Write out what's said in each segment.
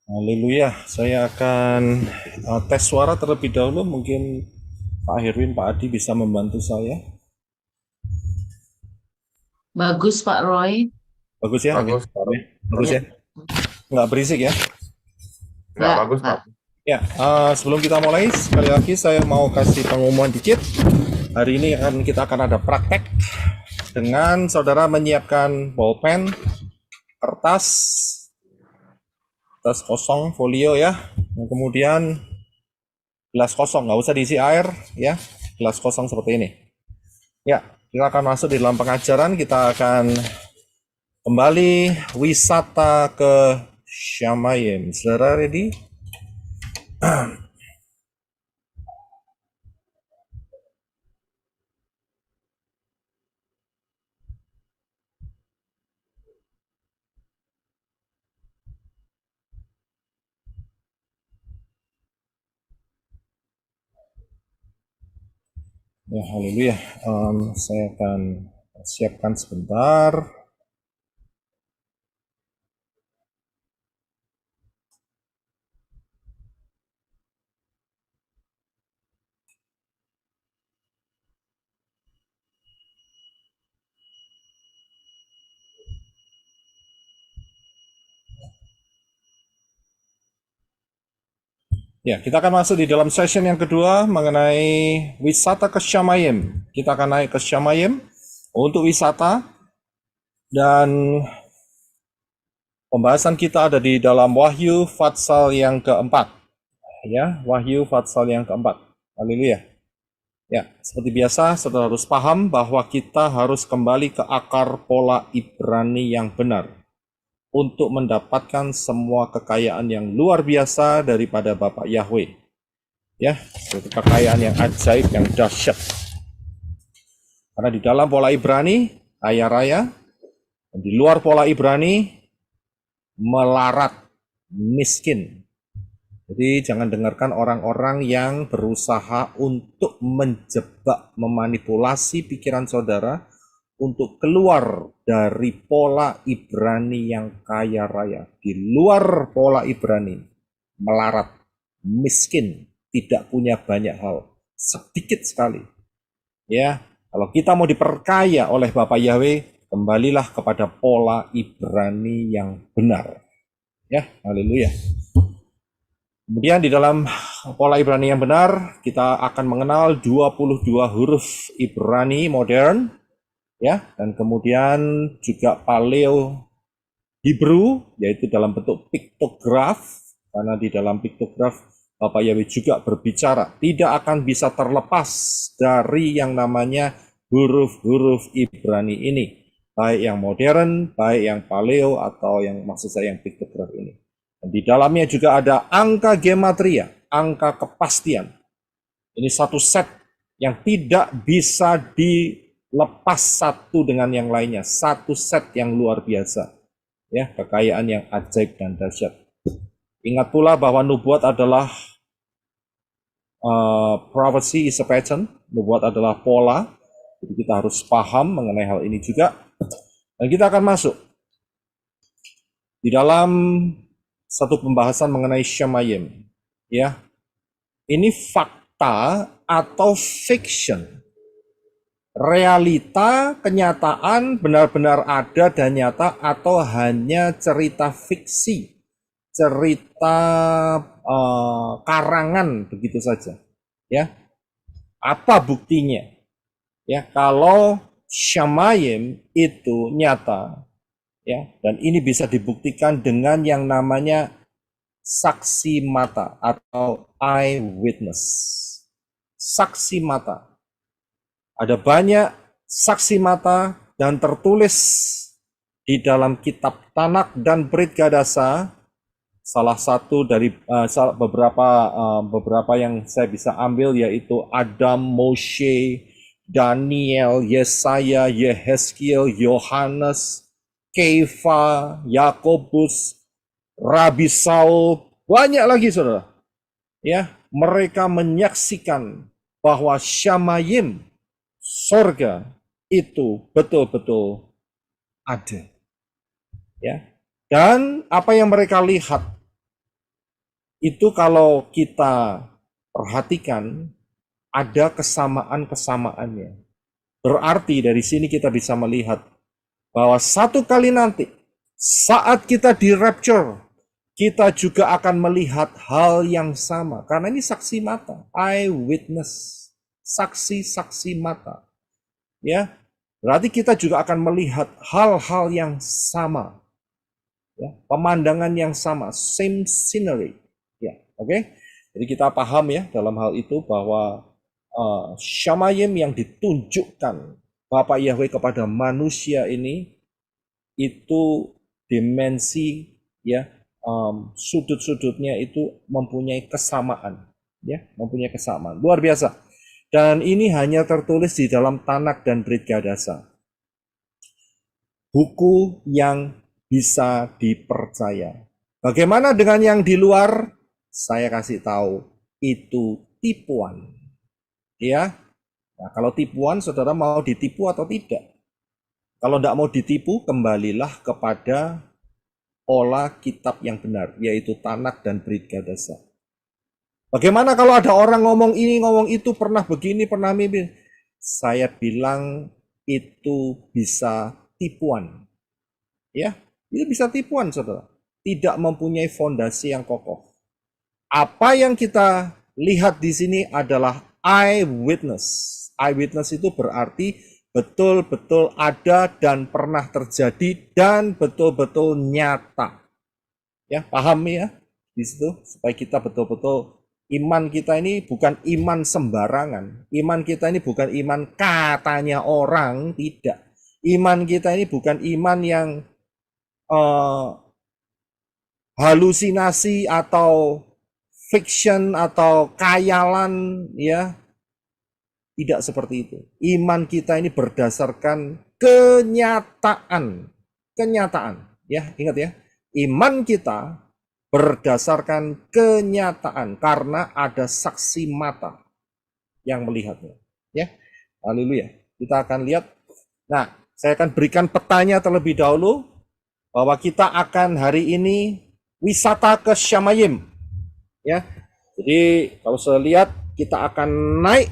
Haleluya, saya akan tes suara terlebih dahulu. Mungkin Pak Herwin, Pak Adi bisa membantu saya. Bagus, Pak Roy. Bagus ya, oke. Bagus, bagus, Bagus Ya, ya, nggak berisik ya. nggak enggak, bagus, Pak. bagus. Ya, sebelum kita mulai, sekali lagi saya mau kasih pengumuman dikit. Hari ini kita akan ada praktek dengan saudara menyiapkan bolpen, kertas, tas kosong, folio ya. Dan kemudian gelas kosong, nggak usah diisi air ya, gelas kosong seperti ini. Ya, kita akan masuk di dalam pengajaran. Kita akan kembali wisata ke Shamayim. Saudara ready? Ya, haleluya. Saya akan siapkan sebentar. Ya, kita akan masuk di dalam session yang kedua mengenai wisata ke Shamayim. Kita akan naik ke Shamayim untuk wisata, dan pembahasan kita ada di dalam Wahyu Fatsal yang keempat. Ya, Wahyu Fatsal yang keempat. Haleluya. Ya, seperti biasa, saudara harus paham bahwa kita harus kembali ke akar pola Ibrani yang benar untuk mendapatkan semua kekayaan yang luar biasa daripada Bapak Yahweh. Ya, suatu kekayaan yang ajaib, yang dahsyat. Karena di dalam pola Ibrani, kaya raya, dan di luar pola Ibrani, melarat, miskin. Jadi jangan dengarkan orang-orang yang berusaha untuk menjebak, memanipulasi pikiran saudara untuk keluar dari pola Ibrani yang kaya raya. Di luar pola Ibrani, melarat, miskin, tidak punya banyak hal, sedikit sekali. Ya, kalau kita mau diperkaya oleh Bapak Yahweh, kembalilah kepada pola Ibrani yang benar. Ya, haleluya. Kemudian di dalam pola Ibrani yang benar, kita akan mengenal 22 huruf Ibrani modern, ya, dan kemudian juga Paleo Hebrew, yaitu dalam bentuk piktograf, karena di dalam piktograf Bapak Yahweh juga berbicara, tidak akan bisa terlepas dari yang namanya huruf-huruf Ibrani ini, baik yang modern, baik yang paleo, atau yang maksud saya yang piktograf ini. Dan di dalamnya juga ada angka gematria, angka kepastian. Ini satu set yang tidak bisa dilepas satu dengan yang lainnya, satu set yang luar biasa. Ya, kekayaan yang ajaib dan dahsyat. Ingat pula bahwa nubuat adalah prophecy is a pattern, nubuat adalah pola. Jadi kita harus paham mengenai hal ini juga. Dan kita akan masuk di dalam satu pembahasan mengenai Shamayim. Ya, ini fakta atau fiction. Realita, kenyataan benar-benar ada dan nyata, atau hanya cerita fiksi, cerita karangan begitu saja. Ya, apa buktinya? Ya, kalau Shamayim itu nyata, ya, dan ini bisa dibuktikan dengan yang namanya saksi mata atau eyewitness. Saksi mata. Ada banyak saksi mata dan tertulis di dalam kitab Tanak dan Brit Gadasa. Salah satu dari beberapa yang saya bisa ambil yaitu Adam, Moshe, Daniel, Yesaya, Yehezkiel, Yohanes, Kefa, Yakobus, Rabi Saul, banyak lagi saudara. Ya, mereka menyaksikan bahwa Shamayim, sorga, itu betul-betul ada. Ya, dan apa yang mereka lihat itu kalau kita perhatikan ada kesamaan-kesamaannya. Berarti dari sini kita bisa melihat bahwa satu kali nanti saat kita di rapture, kita juga akan melihat hal yang sama. Karena ini saksi mata, eyewitness, saksi-saksi mata. Ya, berarti kita juga akan melihat hal-hal yang sama. Ya, pemandangan yang sama, same scenery. Ya, oke. Jadi kita paham ya dalam hal itu bahwa Shamayim yang ditunjukkan Bapak Yahweh kepada manusia ini itu dimensi ya, sudut-sudutnya itu mempunyai kesamaan, ya, mempunyai kesamaan luar biasa. Dan ini hanya tertulis di dalam Tanak dan Brit Gadasa, buku yang bisa dipercaya. Bagaimana dengan yang di luar? Saya kasih tahu, itu tipuan. Ya, nah, kalau tipuan, saudara mau ditipu atau tidak? Kalau tidak mau ditipu, kembalilah kepada olah kitab yang benar, yaitu Tanak dan Brit Gadasa. Bagaimana kalau ada orang ngomong ini, ngomong itu, pernah begini, pernah mimpi? Saya bilang itu bisa tipuan. Ya, itu bisa tipuan, saudara. Tidak mempunyai fondasi yang kokoh. Apa yang kita lihat di sini adalah eyewitness. Eyewitness itu berarti betul-betul ada dan pernah terjadi dan betul-betul nyata. Ya, paham ya di situ supaya kita betul-betul iman kita ini bukan iman sembarangan. Iman kita ini bukan iman katanya orang, tidak. Iman kita ini bukan iman yang halusinasi atau fiction atau khayalan, ya, tidak seperti itu. Iman kita ini berdasarkan kenyataan, ya, ingat ya, iman kita berdasarkan kenyataan karena ada saksi mata yang melihatnya, ya. Haleluya. Kita akan lihat. Nah, saya akan berikan petanya terlebih dahulu bahwa kita akan hari ini wisata ke Shamayim. Ya, jadi kalau saya lihat kita akan naik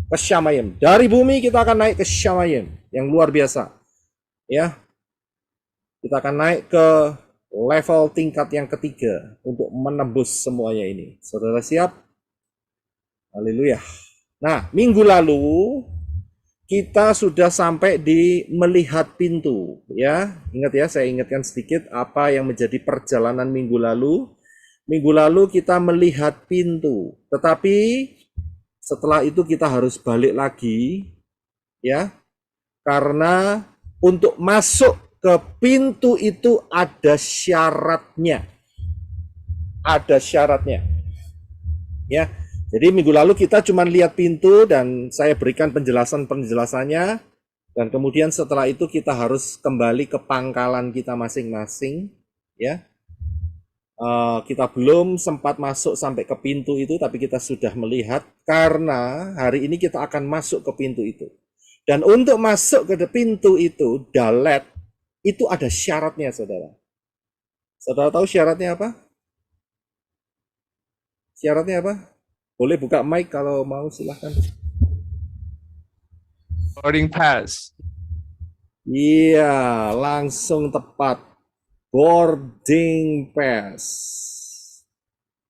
ke Shamayim. Dari bumi kita akan naik ke Shamayim yang luar biasa. Ya, kita akan naik ke level tingkat yang ketiga untuk menembus semuanya ini. Saudara siap? Haleluya. Nah, minggu lalu kita sudah sampai di melihat pintu. Ya, ingat ya, saya ingatkan sedikit apa yang menjadi perjalanan minggu lalu. Minggu lalu kita melihat pintu, tetapi setelah itu kita harus balik lagi, ya, karena untuk masuk ke pintu itu ada syaratnya, ya. Jadi minggu lalu kita cuma lihat pintu dan saya berikan penjelasannya, dan kemudian setelah itu kita harus kembali ke pangkalan kita masing-masing, ya. Kita belum sempat masuk sampai ke pintu itu, tapi kita sudah melihat karena hari ini kita akan masuk ke pintu itu. Dan untuk masuk ke pintu itu, dalet, itu ada syaratnya, saudara. Saudara tahu syaratnya apa? Syaratnya apa? Boleh buka mic kalau mau, silahkan. Boarding pass. Iya, langsung tepat. Boarding pass.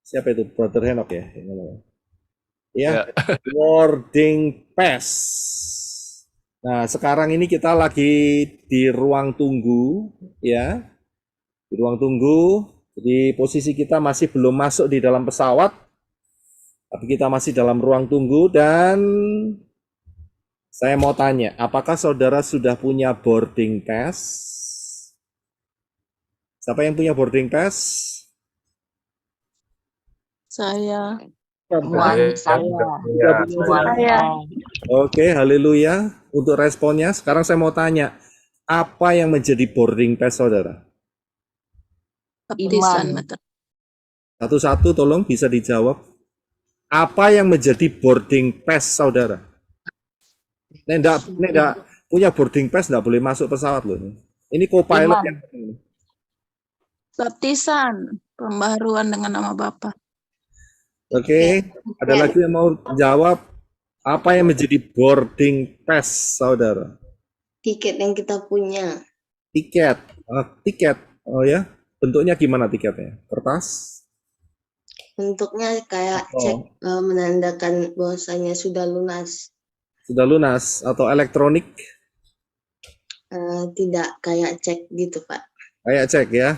Siapa itu? Brother Henok ya? Ya, boarding pass. Nah, sekarang ini kita lagi di ruang tunggu, ya. Di ruang tunggu. Jadi posisi kita masih belum masuk di dalam pesawat, tapi kita masih dalam ruang tunggu. Dan saya mau tanya, apakah saudara sudah punya boarding pass? Siapa yang punya boarding pass? Saya. Saya. Oke, haleluya. Untuk responnya, sekarang saya mau tanya, apa yang menjadi boarding pass saudara? Baptisan. Satu-satu tolong bisa dijawab. Apa yang menjadi boarding pass saudara? Nek enggak punya boarding pass enggak boleh masuk pesawat loh. Ini co-pilot yang Baptisan. Pembaharuan dengan nama Bapa. Oke, ada lagi yang mau jawab? Apa yang menjadi boarding pass, saudara? Tiket yang kita punya. Tiket. Tiket. Oh ya, bentuknya gimana tiketnya? Kertas? Bentuknya kayak Oh. cek menandakan bahwasanya sudah lunas. Sudah lunas atau elektronik? Tidak kayak cek gitu, Pak. Kayak cek ya.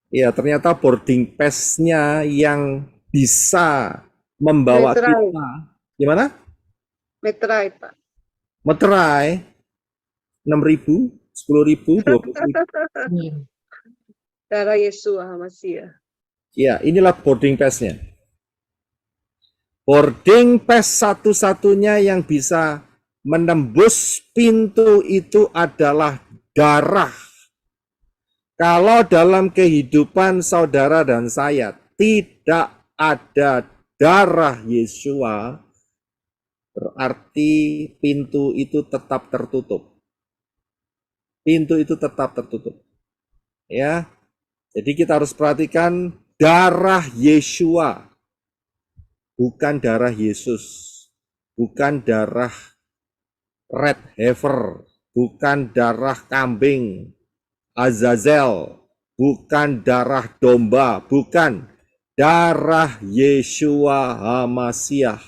Iya, ternyata boarding pass-nya yang bisa membawa Meterai. kita. Gimana? Meterai, Pak. Meterai 6.000, 10.000, 20.000. Darah Yesus Hamasiah. Ya, inilah boarding pass-nya. Boarding pass satu-satunya yang bisa menembus pintu itu adalah darah. Kalau dalam kehidupan saudara dan saya tidak ada darah Yesua, berarti pintu itu tetap tertutup. Pintu itu tetap tertutup. Ya. Jadi kita harus perhatikan darah Yesua, bukan darah Yesus, bukan darah red heifer, bukan darah kambing, Azazel, bukan darah domba, bukan darah Yeshua HaMasiah.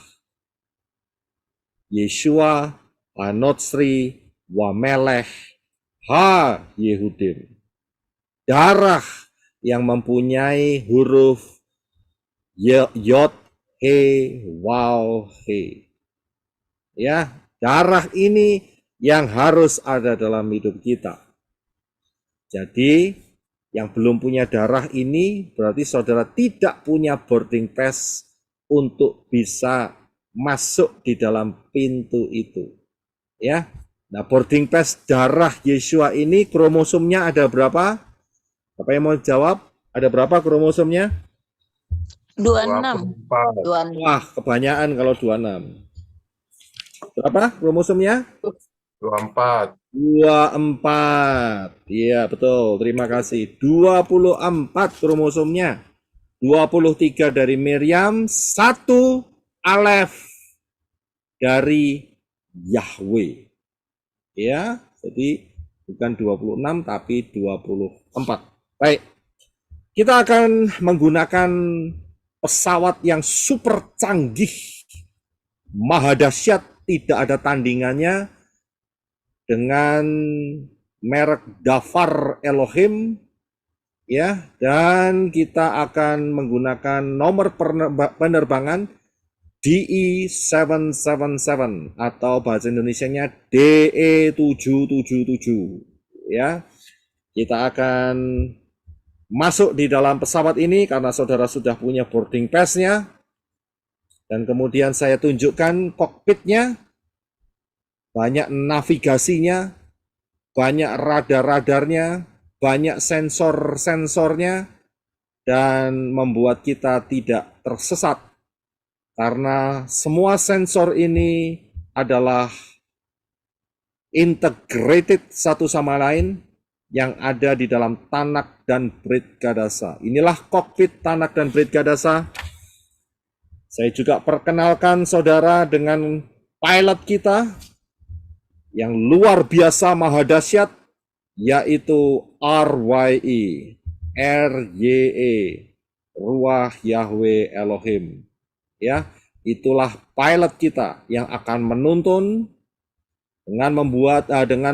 Yeshua Hanotsri Wamelech Ha Yehudim. Darah yang mempunyai huruf Yod He Waw He. Ya, darah ini yang harus ada dalam hidup kita. Jadi, yang belum punya darah ini berarti saudara tidak punya boarding pass untuk bisa masuk di dalam pintu itu. Ya. Nah, boarding pass darah Yeshua ini kromosomnya ada berapa? Apa yang mau jawab? Ada berapa kromosomnya? 26. 24. Wah, kebanyakan kalau 26. Berapa kromosomnya? 24. 24. Iya, betul. Terima kasih. 24 kromosomnya. 23 dari Miriam, 1 Alef dari Yahweh. Ya, jadi bukan 26 tapi 24. Baik. Kita akan menggunakan pesawat yang super canggih, maha dahsyat, tidak ada tandingannya, dengan merek Dafar Elohim, ya, dan kita akan menggunakan nomor penerbangan DE777 atau bahasa Indonesianya DE777, ya. Kita akan masuk di dalam pesawat ini karena saudara sudah punya boarding pass-nya, dan kemudian saya tunjukkan kokpitnya. Banyak navigasinya, banyak radar-radarnya, banyak sensor-sensornya, dan membuat kita tidak tersesat. Karena semua sensor ini adalah integrated satu sama lain yang ada di dalam Tanak dan Brit Gadasa. Inilah kokpit Tanak dan Brit Gadasa. Saya juga perkenalkan saudara dengan pilot kita yang luar biasa maha dahsyat, yaitu RYE, RYE, Ruach Yahweh Elohim. Ya, itulah pilot kita yang akan menuntun dengan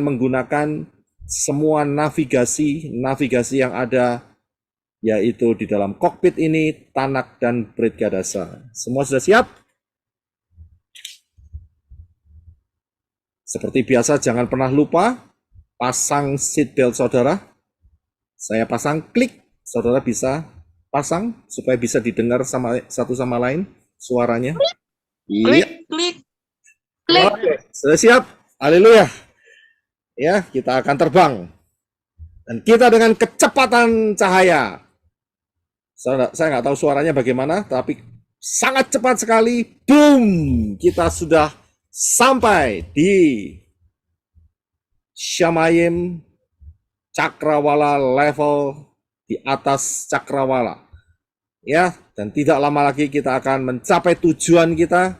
menggunakan semua navigasi yang ada, yaitu di dalam kokpit ini Tanak dan Brit Gadasa. Semua sudah siap? Seperti biasa, jangan pernah lupa pasang seatbelt saudara. Saya pasang, klik, saudara bisa pasang supaya bisa didengar satu sama lain suaranya. Iya. Klik. Oke, sudah siap? Haleluya. Ya, kita akan terbang. Dan kita dengan kecepatan cahaya. Saya nggak tahu suaranya bagaimana, tapi sangat cepat sekali. Boom! Kita sudah sampai di Shamayim Cakrawala, level di atas Cakrawala. Ya, dan tidak lama lagi kita akan mencapai tujuan kita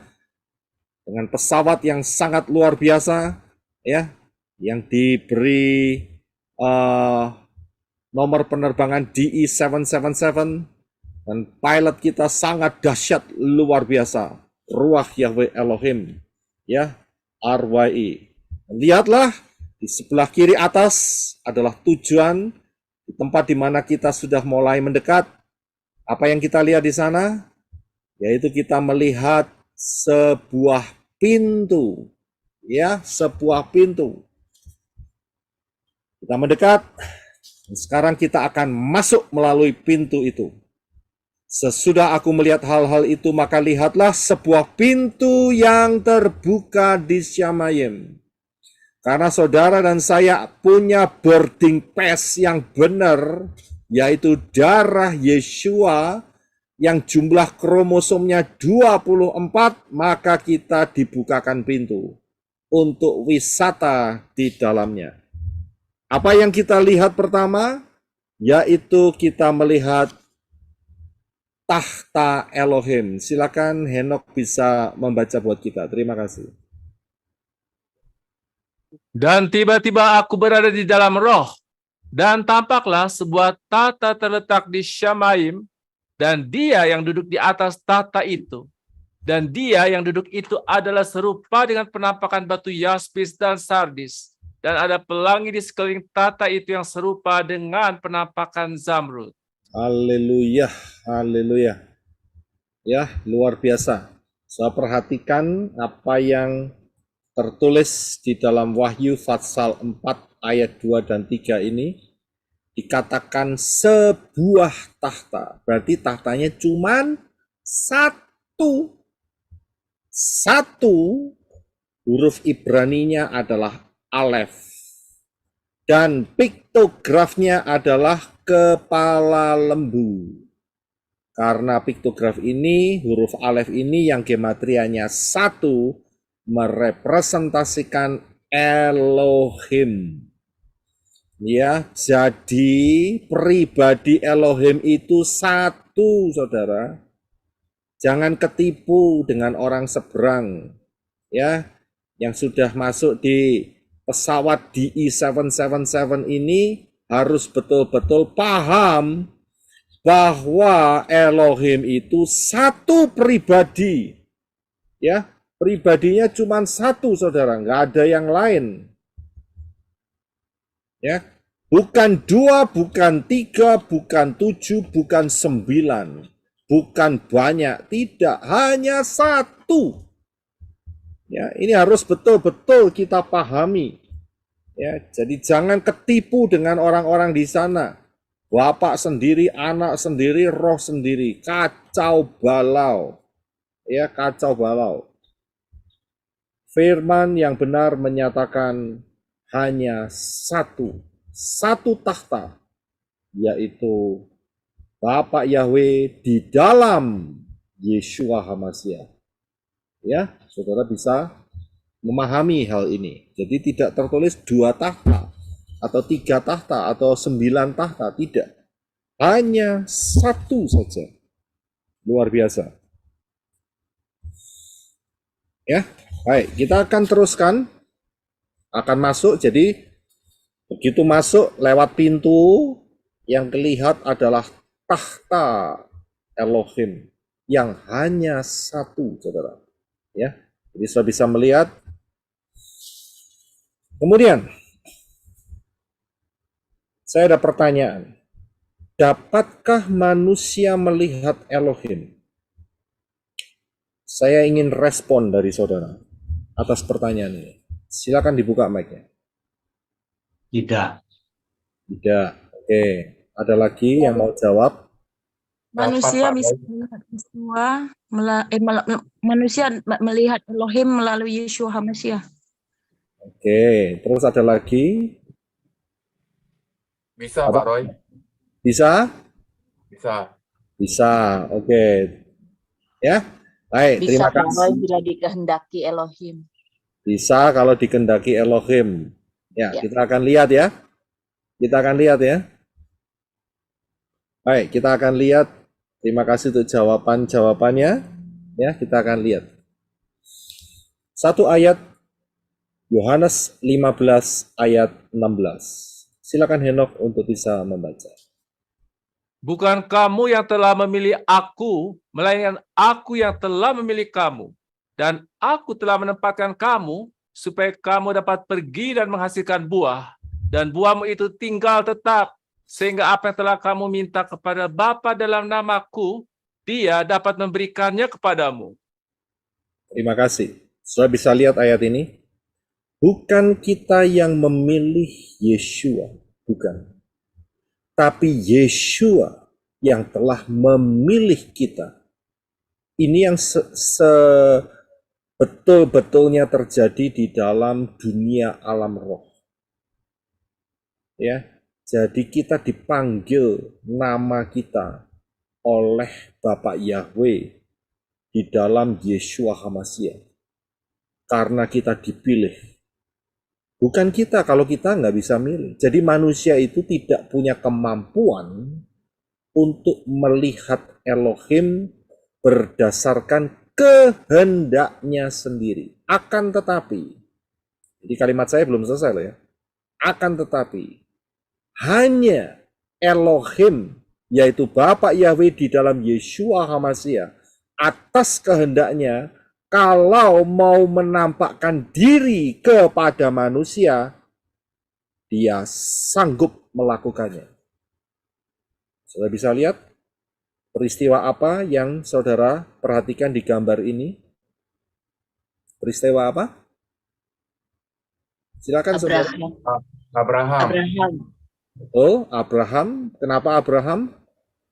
dengan pesawat yang sangat luar biasa, ya, yang diberi nomor penerbangan DE777, dan pilot kita sangat dahsyat, luar biasa, Ruach Yahweh Elohim, ya, RYE. Lihatlah, di sebelah kiri atas adalah tujuan, di tempat di mana kita sudah mulai mendekat. Apa yang kita lihat di sana? Yaitu kita melihat sebuah pintu, ya, sebuah pintu. Kita mendekat, dan sekarang kita akan masuk melalui pintu itu. Sesudah aku melihat hal-hal itu, maka lihatlah sebuah pintu yang terbuka di Syamayim. Karena saudara dan saya punya boarding pass yang benar, yaitu darah Yeshua yang jumlah kromosomnya 24, maka kita dibukakan pintu untuk wisata di dalamnya. Apa yang kita lihat pertama? Yaitu kita melihat tahta Elohim. Silakan Henok bisa membaca buat kita. Terima kasih. Dan tiba-tiba aku berada di dalam roh, dan tampaklah sebuah tahta terletak di Syamayim, dan dia yang duduk di atas tahta itu. Dan dia yang duduk itu adalah serupa dengan penampakan batu yaspis dan sardis. Dan ada pelangi di sekeliling tahta itu yang serupa dengan penampakan zamrud. Haleluya, haleluya. Ya, luar biasa. Saya perhatikan apa yang tertulis di dalam Wahyu Fatsal 4 ayat 2 dan 3 ini. Dikatakan sebuah tahta. Berarti tahtanya cuma satu. Satu. Huruf Ibraninya adalah Alef. Dan piktografnya adalah kepala lembu. Karena piktograf ini, huruf Alef ini yang gematrianya 1, merepresentasikan Elohim. Ya, jadi pribadi Elohim itu satu, saudara. Jangan ketipu dengan orang seberang, ya, yang sudah masuk di pesawat DE777 ini harus betul-betul paham bahwa Elohim itu satu pribadi, ya, pribadinya cuma satu, saudara, nggak ada yang lain. Ya, bukan 2, bukan 3, bukan 7, bukan 9, bukan banyak, tidak, hanya satu. Ya, ini harus betul-betul kita pahami. Ya, jadi jangan ketipu dengan orang-orang di sana. Bapak sendiri, anak sendiri, roh sendiri, kacau balau. Ya, kacau balau. Firman yang benar menyatakan hanya satu tahta, yaitu Bapak Yahweh di dalam Yeshua HaMashiach. Ya, saudara bisa memahami hal ini. Jadi tidak tertulis 2 tahta, atau 3 tahta, atau 9 tahta, tidak. Hanya satu saja. Luar biasa. Ya, baik, kita akan teruskan. Akan masuk, jadi begitu masuk lewat pintu, yang terlihat adalah tahta Elohim yang hanya satu, saudara. Ya, jadi sudah bisa melihat. Kemudian saya ada pertanyaan. Dapatkah manusia melihat Elohim? Saya ingin respon dari saudara atas pertanyaan ini. Silakan dibuka mic-nya. Tidak. Tidak. Oke. Ada lagi yang mau jawab? Manusia Pak bisa Roy. melihat Yeshua, manusia melihat Elohim melalui Yeshua HaMashiach. Oke. Terus ada lagi? Bisa, Apa? Pak Roy. Bisa? Bisa. Bisa. Oke. Ya. Baik. Bisa Terima Pak Roy kasih. bila dikehendaki Elohim. Bisa kalau dikehendaki Elohim. Ya, Ya. kita akan lihat ya. Kita akan lihat ya. Baik, kita akan lihat Terima kasih untuk jawabannya. Ya, kita akan lihat. Satu ayat Yohanes 15 ayat 16. Silakan Henok untuk bisa membaca. Bukan kamu yang telah memilih aku, melainkan aku yang telah memilih kamu. Dan aku telah menempatkan kamu supaya kamu dapat pergi dan menghasilkan buah. Dan buahmu itu tinggal tetap, sehingga apa yang telah kamu minta kepada Bapa dalam namaku, Dia dapat memberikannya kepadamu. Terima kasih. Sudah bisa lihat ayat ini? Bukan kita yang memilih Yeshua, bukan. Tapi Yeshua yang telah memilih kita. Ini yang betul-betulnya terjadi di dalam dunia alam roh. Ya, jadi kita dipanggil nama kita oleh Bapak Yahweh di dalam Yeshua HaMashiach. Karena kita dipilih. Bukan kita, kalau kita nggak bisa milih. Jadi manusia itu tidak punya kemampuan untuk melihat Elohim berdasarkan kehendaknya sendiri. Akan tetapi, jadi kalimat saya belum selesai loh ya. Akan tetapi, hanya Elohim, yaitu Bapak Yahweh di dalam Yeshua HaMashiach, atas kehendaknya, kalau mau menampakkan diri kepada manusia, dia sanggup melakukannya. Saudara bisa lihat peristiwa apa yang saudara perhatikan di gambar ini? Peristiwa apa? Silakan saudara. Abraham. Abraham Oh, Abraham. Kenapa Abraham?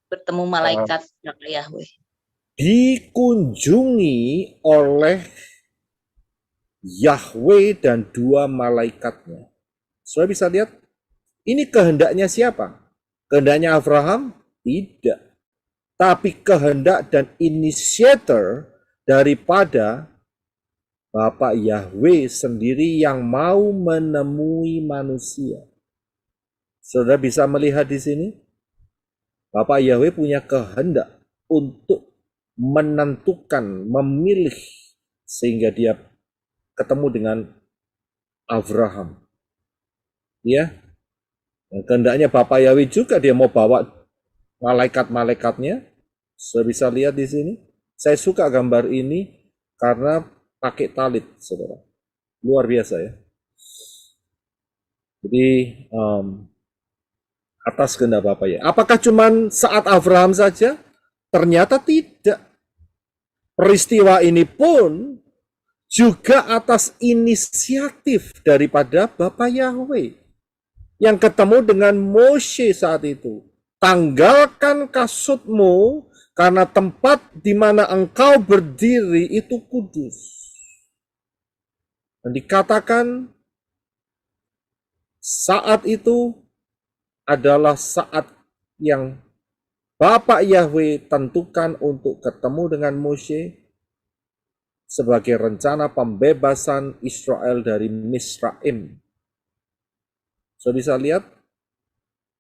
bertemu malaikat Yahweh. Dikunjungi oleh Yahweh dan dua malaikatnya. Saudara bisa lihat, ini kehendaknya siapa? Kehendaknya Abraham? Tidak. Tapi kehendak dan inisiator daripada Bapak Yahweh sendiri yang mau menemui manusia. Saudara bisa melihat di sini, Bapak Yahweh punya kehendak untuk menentukan, memilih, sehingga dia ketemu dengan Abraham. Ya, dan kehendaknya Bapak Yahweh juga dia mau bawa malaikat-malaikatnya. Saya bisa lihat di sini. Saya suka gambar ini karena pakai talit, saudara. Luar biasa ya. Jadi atas kehendak Bapak ya. Apakah cuman saat Abraham saja? Ternyata tidak. Peristiwa ini pun juga atas inisiatif daripada Bapak Yahweh yang ketemu dengan Moshe saat itu. Tanggalkan kasutmu karena tempat di mana engkau berdiri itu kudus. Dan dikatakan saat itu adalah saat yang Bapak Yahweh tentukan untuk ketemu dengan Moshe sebagai rencana pembebasan Israel dari Misraim. Saudara bisa lihat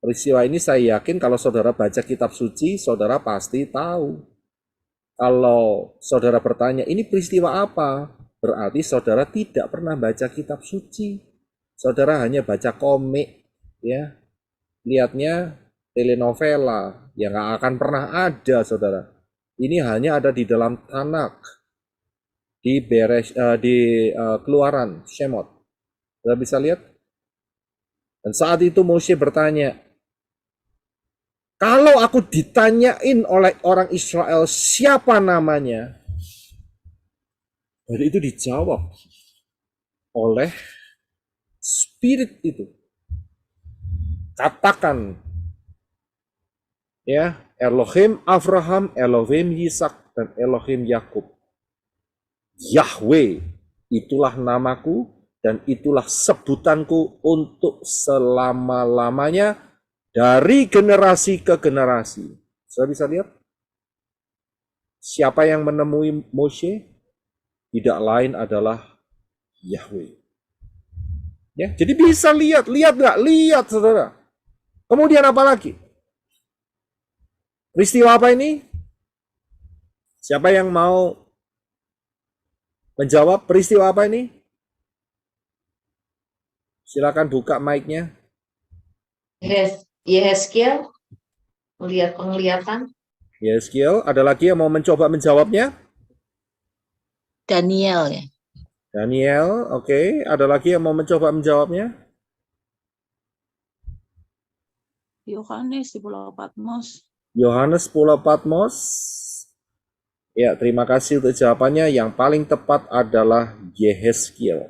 peristiwa ini, saya yakin kalau saudara baca kitab suci, saudara pasti tahu. Kalau saudara bertanya, ini peristiwa apa? Berarti saudara tidak pernah baca kitab suci. Saudara hanya baca komik, ya. Lihatnya telenovela yang nggak akan pernah ada, saudara. Ini hanya ada di dalam Tanak, di Keluaran, Shemot. Saudara bisa lihat. Dan saat itu Moshe bertanya, kalau aku ditanyain oleh orang Israel siapa namanya, dari itu dijawab oleh spirit itu. Katakan, ya, Elohim Abraham, Elohim Yisak, dan Elohim Yakub. Yahweh, itulah namaku dan itulah sebutanku untuk selama-lamanya dari generasi ke generasi. Saudara bisa lihat? Siapa yang menemui Moshe? Tidak lain adalah Yahweh. Ya, jadi bisa lihat nggak? Lihat, saudara. Kemudian apa lagi? Peristiwa apa ini? Siapa yang mau menjawab peristiwa apa ini? Silakan buka mic-nya. Yehezkiel melihat penglihatan. Yeskiel, ada lagi yang mau mencoba menjawabnya? Daniel ya. Daniel, oke. Ada lagi yang mau mencoba menjawabnya? Yohanes di Pulau Patmos. Yohanes Pulau Patmos. Ya, terima kasih untuk jawabannya. Yang paling tepat adalah Yehezkiel.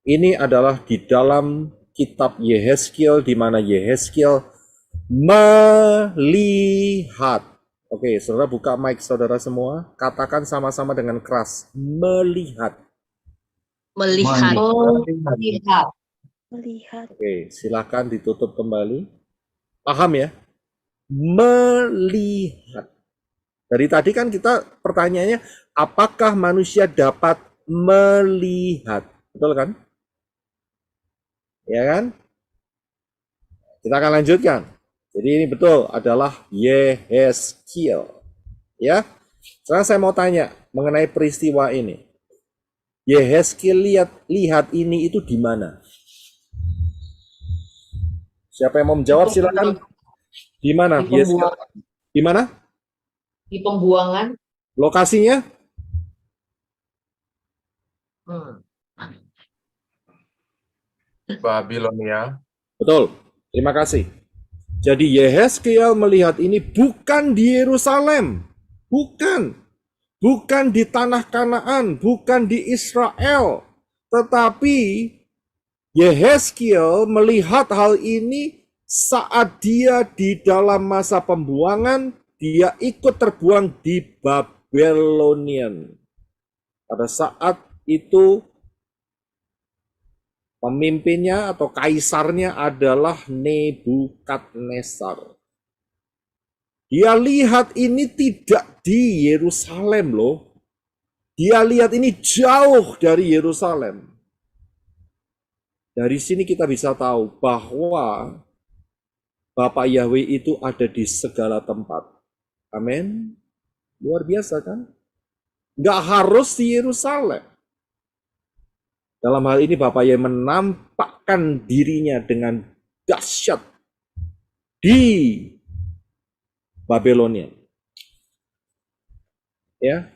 Ini adalah di dalam kitab Yehezkiel, di mana Yehezkiel melihat. Oke, saudara buka mic saudara semua. Katakan sama-sama dengan keras. Melihat. Melihat. Oh, lihat. Melihat. Oke, silakan ditutup kembali. Paham ya? Melihat. Dari tadi kan kita pertanyaannya, apakah manusia dapat melihat? Betul kan? Ya kan? Kita akan lanjutkan. Jadi ini betul adalah Yehezkiel. Ya. Sekarang saya mau tanya mengenai peristiwa ini. Yehezkiel lihat ini itu di mana? Siapa yang mau menjawab silakan. Di mana? Di pembuangan. Di mana? Di pembuangan. Lokasinya? Babilonia. Betul. Terima kasih. Jadi Yehezkiel melihat ini bukan di Yerusalem. Bukan. Bukan di tanah Kanaan, bukan di Israel. Tetapi Yehezkiel melihat hal ini saat dia di dalam masa pembuangan, dia ikut terbuang di Babylonian. Pada saat itu pemimpinnya atau kaisarnya adalah Nebukadnezar. Dia lihat ini tidak di Yerusalem loh. Dia lihat ini jauh dari Yerusalem. Dari sini kita bisa tahu bahwa Bapak Yahweh itu ada di segala tempat. Amin. Luar biasa kan? Nggak harus di Yerusalem. Dalam hal ini Bapak Yahweh menampakkan dirinya dengan dahsyat di Babilonia. Ya.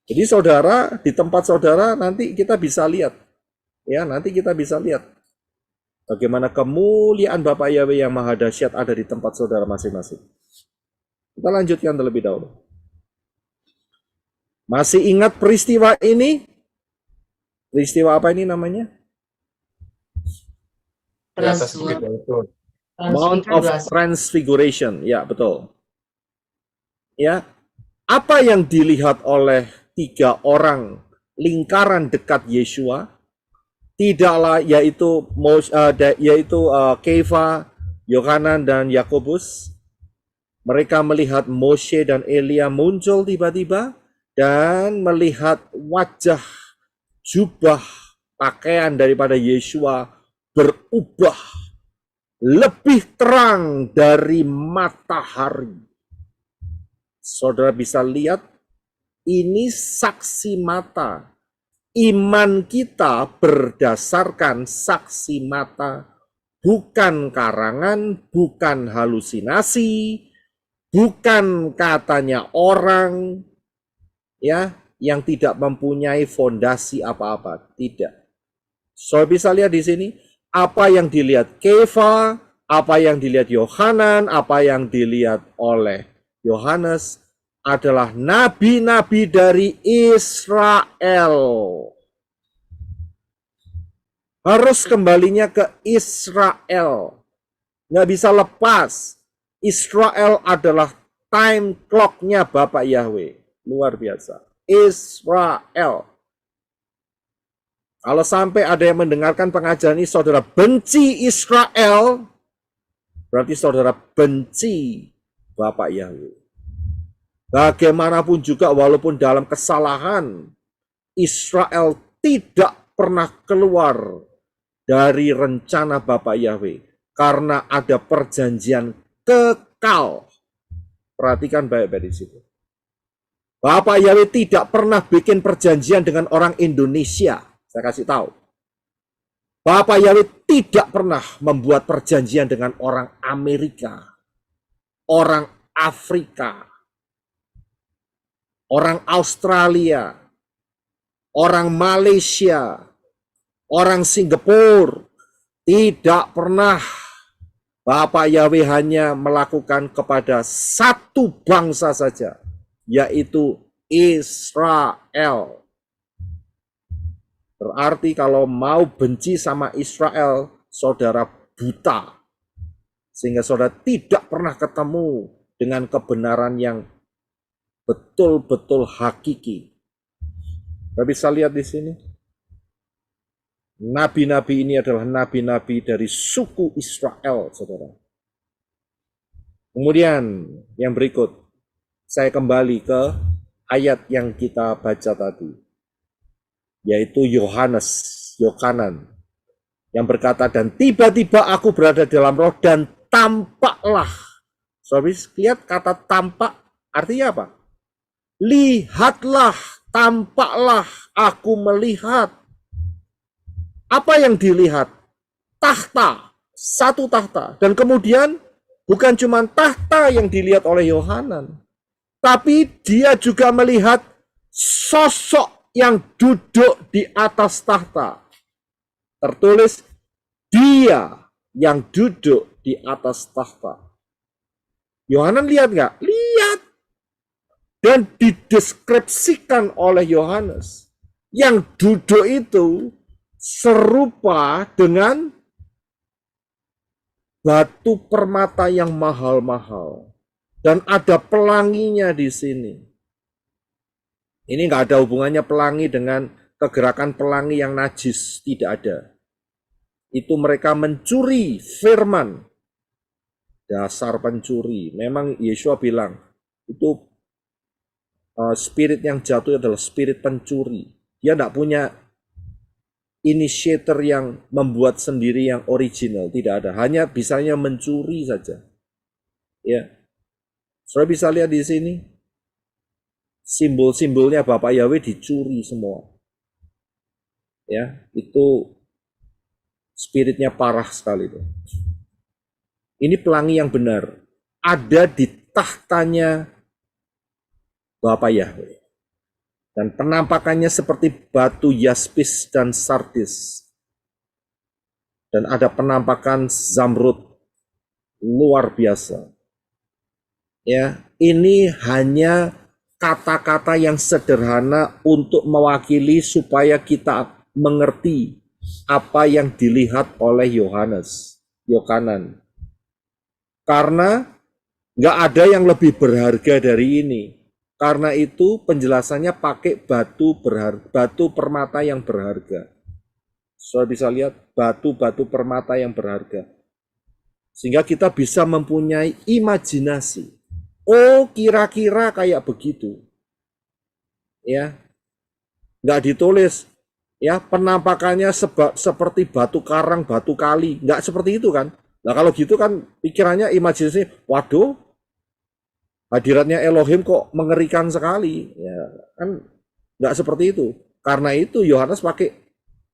Jadi saudara, di tempat saudara nanti kita bisa lihat. Ya, nanti kita bisa lihat bagaimana kemuliaan Bapak Yahweh yang maha dahsyat ada di tempat saudara masing-masing. Kita lanjutkan terlebih dahulu. Masih ingat peristiwa ini? Peristiwa apa ini namanya? Di atas bukit itu. Mount of Transfiguration. Ya, betul. Ya, apa yang dilihat oleh 3 orang lingkaran dekat Yesua? Tidaklah yaitu Kefa, Yohanan dan Yakobus. Mereka melihat Moshe dan Elia muncul tiba-tiba dan melihat wajah, jubah, pakaian daripada Yesua berubah lebih terang dari matahari. Saudara bisa lihat, ini saksi mata. Iman kita berdasarkan saksi mata, bukan karangan, bukan halusinasi, bukan katanya orang ya yang tidak mempunyai fondasi apa-apa. Tidak. Saudara bisa lihat di sini, apa yang dilihat Kefa, apa yang dilihat Yohanan, apa yang dilihat oleh Yohanes adalah nabi-nabi dari Israel. Harus kembalinya ke Israel. Nggak bisa lepas. Israel adalah time clock-nya Bapak Yahweh. Luar biasa. Israel. Kalau sampai ada yang mendengarkan pengajaran ini, saudara benci Israel, berarti saudara benci Bapak Yahweh. Bagaimanapun juga walaupun dalam kesalahan, Israel tidak pernah keluar dari rencana Bapak Yahweh. Karena ada perjanjian kekal. Perhatikan baik-baik di situ. Bapak Yahweh tidak pernah bikin perjanjian dengan orang Indonesia. Saya kasih tahu. Bapak Yahweh tidak pernah membuat perjanjian dengan orang Amerika, orang Afrika, orang Australia, orang Malaysia, orang Singapura. Tidak pernah. Bapak Yahweh hanya melakukan kepada satu bangsa saja, yaitu Israel. Berarti kalau mau benci sama Israel, saudara buta. Sehingga saudara tidak pernah ketemu dengan kebenaran yang betul-betul hakiki. Kita bisa lihat di sini. Nabi-nabi ini adalah nabi-nabi dari suku Israel, saudara. Kemudian yang berikut, saya kembali ke ayat yang kita baca tadi, yaitu Yohanan, yang berkata, dan tiba-tiba aku berada dalam roh dan tampaklah. Saudara lihat kata tampak artinya apa? Lihatlah, tampaklah, aku melihat. Apa yang dilihat? Tahta, satu tahta. Dan kemudian bukan cuma tahta yang dilihat oleh Yohanan, tapi dia juga melihat sosok yang duduk di atas tahta. Tertulis, dia yang duduk di atas tahta. Yohanan lihat nggak? Lihat. Dan dideskripsikan oleh Yohanes. Yang duduk itu serupa dengan batu permata yang mahal-mahal. Dan ada pelanginya di sini. Ini nggak ada hubungannya pelangi dengan kegerakan pelangi yang najis. Tidak ada. Itu mereka mencuri firman. Dasar pencuri. Memang Yesua bilang, itu spirit yang jatuh adalah spirit pencuri. Dia tidak punya initiator yang membuat sendiri yang original. Tidak ada. Hanya bisanya mencuri saja. Ya. Saudara bisa lihat di sini. Simbol-simbolnya Bapak Yahweh dicuri semua. Ya, itu spiritnya parah sekali itu. Ini pelangi yang benar. Ada di tahtanya Bapak Yahweh. Dan penampakannya seperti batu yaspis dan sardis. Dan ada penampakan zamrud luar biasa. Ya, ini hanya kata-kata yang sederhana untuk mewakili supaya kita mengerti apa yang dilihat oleh Yohanan. Karena nggak ada yang lebih berharga dari ini. Karena itu penjelasannya pakai batu permata yang berharga. Saudara bisa lihat batu-batu permata yang berharga. Sehingga kita bisa mempunyai imajinasi. Oh, kira-kira kayak begitu. Ya. Nggak ditulis ya penampakannya seperti batu karang, batu kali. Nggak seperti itu kan. Nah, kalau gitu kan pikirannya imajinasi, waduh, hadiratnya Elohim kok mengerikan sekali. Ya, kan nggak seperti itu. Karena itu Yohanes pakai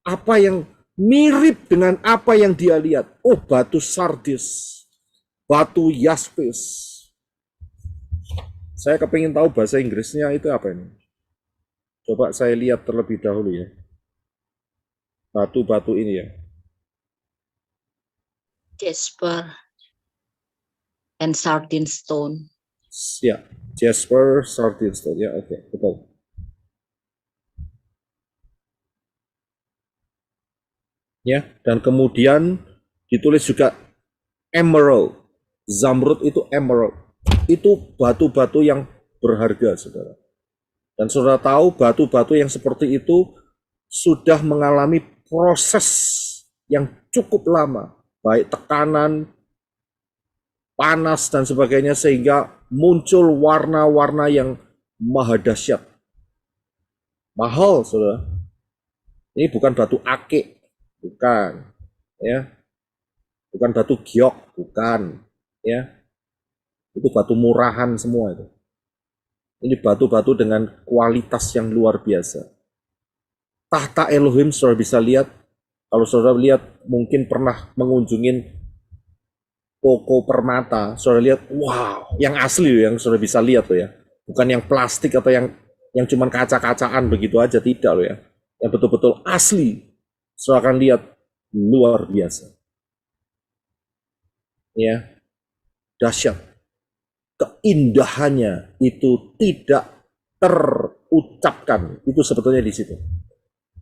apa yang mirip dengan apa yang dia lihat. Oh, batu sardis, batu yaspis. Saya kepingin tahu bahasa Inggrisnya itu apa ini. Coba saya lihat terlebih dahulu ya. Batu-batu ini ya. Jasper and sardine stone. Ya, Jasper, sardine stone. Ya, oke, betul. Ya, dan kemudian ditulis juga emerald. Zamrud itu emerald. Itu batu-batu yang berharga, saudara. Dan saudara tahu batu-batu yang seperti itu sudah mengalami proses yang cukup lama. Baik tekanan, panas, dan sebagainya, sehingga muncul warna-warna yang maha dahsyat. Mahal, saudara. Ini bukan batu akik, bukan. Ya. Bukan batu giok, bukan. Ya. Itu batu murahan semua itu. Ini batu-batu dengan kualitas yang luar biasa. Tahta Elohim, saudara bisa lihat. Kalau saudara lihat, mungkin pernah mengunjungin toko permata, saudara lihat, wow, yang asli yang saudara bisa lihat loh ya. Bukan yang plastik atau yang cuma kaca-kacaan begitu aja, tidak loh ya. Yang betul-betul asli, saudara akan lihat luar biasa. Ya, dahsyat. Keindahannya itu tidak terucapkan. Itu sebetulnya di situ.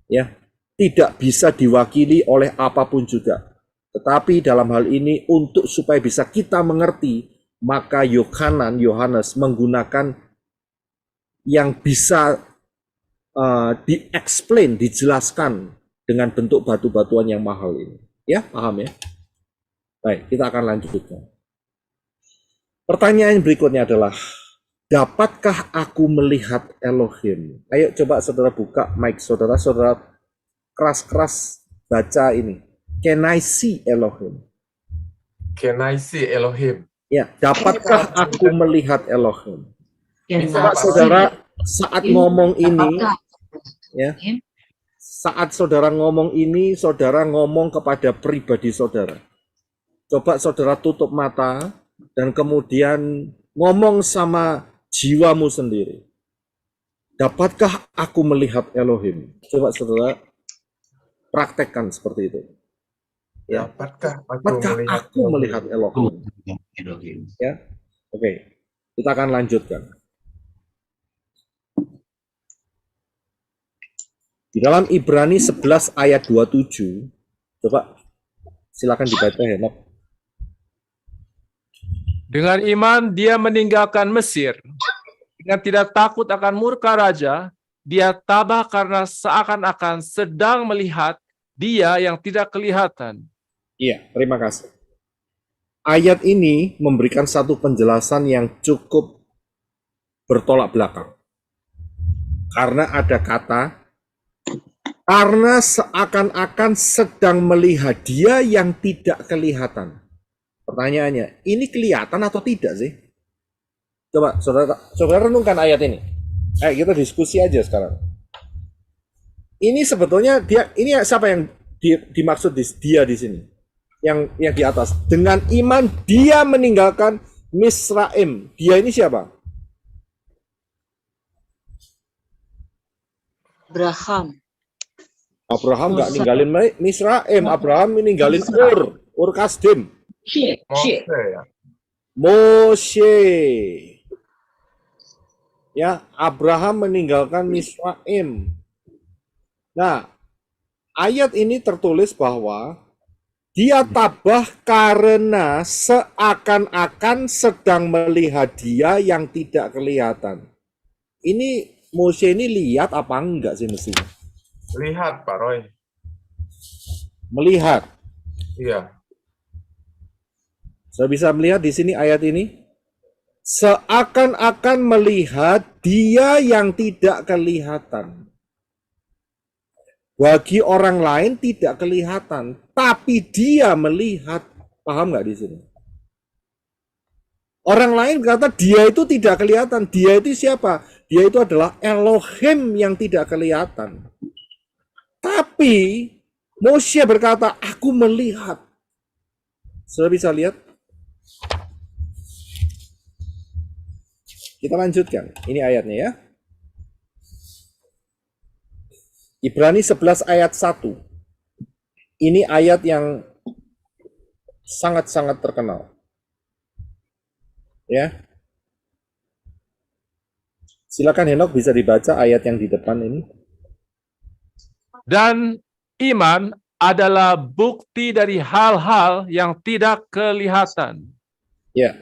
Ya, tidak bisa diwakili oleh apapun juga. Tetapi dalam hal ini untuk supaya bisa kita mengerti, maka Yohanes menggunakan yang bisa di-explain, dijelaskan dengan bentuk batu-batuan yang mahal ini. Ya, paham ya? Baik, kita akan lanjutkan. Pertanyaan berikutnya adalah, dapatkah aku melihat Elohim? Ayo coba saudara buka mic saudara, saudara keras-keras baca ini. Can I see Elohim? Can I see Elohim? Ya, dapatkah aku melihat Elohim? Can Coba I saudara see? saat ngomong ini, Apakah ya, Elohim? saat saudara ngomong ini, saudara ngomong kepada pribadi saudara. Coba saudara tutup mata dan kemudian ngomong sama jiwamu sendiri. Dapatkah aku melihat Elohim? Coba saudara praktekkan seperti itu. Ya. Dapatkah Dapatkah aku melihat Elohim? Elohim. Ya, oke. Kita akan lanjutkan. Di dalam Ibrani 11 ayat 27, coba silakan dibaca Henok. Dengan iman dia meninggalkan Mesir. Dengan tidak takut akan murka raja, dia tabah karena seakan-akan sedang melihat dia yang tidak kelihatan. Iya, terima kasih. Ayat ini memberikan satu penjelasan yang cukup bertolak belakang. Karena ada kata, karena seakan-akan sedang melihat dia yang tidak kelihatan. Pertanyaannya, ini kelihatan atau tidak sih? Coba saudara renungkan ayat ini. Ayo kita diskusi aja sekarang. Ini sebetulnya ini siapa yang dimaksud dia di sini? Yang di atas. Dengan iman dia meninggalkan Misraim. Dia ini siapa? Abraham nggak ninggalin Misraim. Abraham meninggalin Ur Kasdim. Mose ya. Mose. Ya, Abraham meninggalkan Misraim. Nah, ayat ini tertulis bahwa dia tabah karena seakan-akan sedang melihat dia yang tidak kelihatan. Ini Mose ini lihat apa enggak sih mestinya? Lihat Pak Roy. Melihat. Iya. Saya bisa melihat di sini ayat ini. Seakan-akan melihat dia yang tidak kelihatan. Bagi orang lain tidak kelihatan, tapi dia melihat. Paham nggak di sini? Orang lain berkata dia itu tidak kelihatan. Dia itu siapa? Dia itu adalah Elohim yang tidak kelihatan. Tapi Mose berkata, aku melihat. Sudah bisa lihat? Kita lanjutkan. Ini ayatnya ya. Ibrani 11 ayat 1. Ini ayat yang sangat-sangat terkenal. Ya. Silakan Henok bisa dibaca ayat yang di depan ini. Dan iman adalah bukti dari hal-hal yang tidak kelihatan. Ya.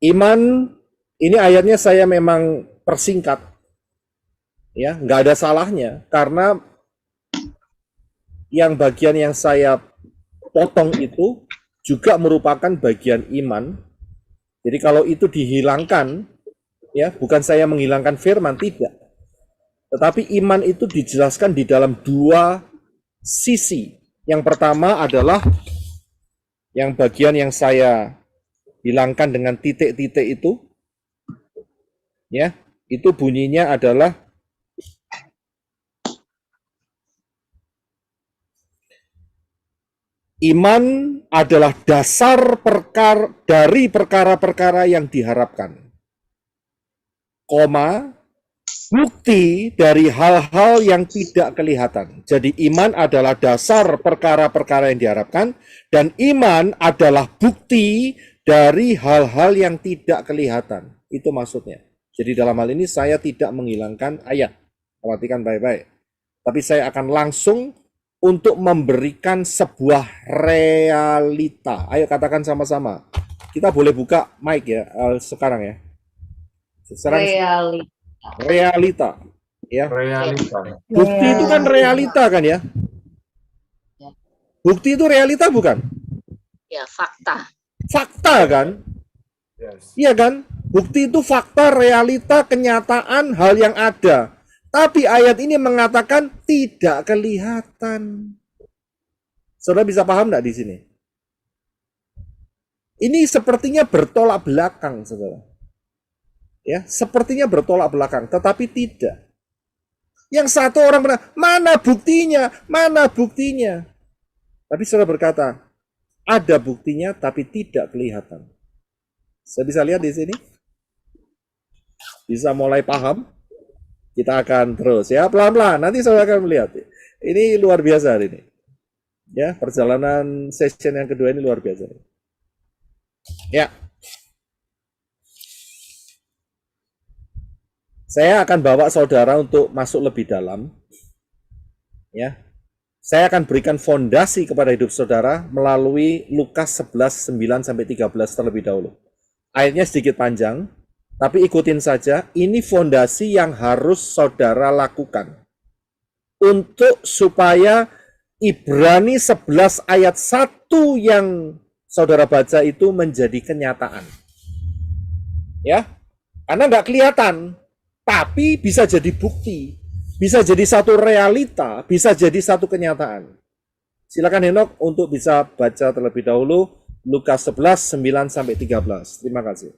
Iman, ini ayatnya saya memang persingkat. Ya, nggak ada salahnya. Karena yang bagian yang saya potong itu juga merupakan bagian iman. Jadi kalau itu dihilangkan, ya bukan saya menghilangkan firman, tidak. Tetapi iman itu dijelaskan di dalam dua sisi. Yang pertama adalah yang bagian yang saya hilangkan dengan titik-titik itu, Ya, itu bunyinya adalah iman adalah dasar dari perkara-perkara yang diharapkan. Koma, bukti dari hal-hal yang tidak kelihatan. Jadi iman adalah dasar perkara-perkara yang diharapkan, dan iman adalah bukti dari hal-hal yang tidak kelihatan. Itu maksudnya. Jadi dalam hal ini saya tidak menghilangkan ayat. Perhatikan baik-baik. Tapi saya akan langsung untuk memberikan sebuah realita. Ayo katakan sama-sama. Kita boleh buka mic ya sekarang ya. Sekarang realita. Ya. Realita. Bukti itu kan realita kan ya? Bukti itu realita bukan? Ya, fakta. Fakta kan? Yes. Iya kan? Bukti itu fakta, realita, kenyataan, hal yang ada. Tapi ayat ini mengatakan tidak kelihatan. Saudara bisa paham nggak di sini? Ini sepertinya bertolak belakang, saudara. Ya, sepertinya bertolak belakang, tetapi tidak. Yang satu orang bilang, mana buktinya? Mana buktinya? Tapi saudara berkata, ada buktinya tapi tidak kelihatan. Saya bisa lihat di sini? Bisa mulai paham? Kita akan terus ya pelan-pelan. Nanti saya akan melihat. Ini luar biasa hari ini. Ya, perjalanan session yang kedua ini luar biasa. Ya. Saya akan bawa saudara untuk masuk lebih dalam. Ya. Saya akan berikan fondasi kepada hidup saudara melalui Lukas 11, 9 sampai 13 terlebih dahulu. Ayatnya sedikit panjang. Tapi ikutin saja, ini fondasi yang harus saudara lakukan. Untuk supaya Ibrani 11 ayat 1 yang saudara baca itu menjadi kenyataan. Ya, karena nggak kelihatan, tapi bisa jadi bukti. Bisa jadi satu realita, bisa jadi satu kenyataan. Silakan Henok untuk bisa baca terlebih dahulu Lukas 11, 9 sampai 13. Terima kasih.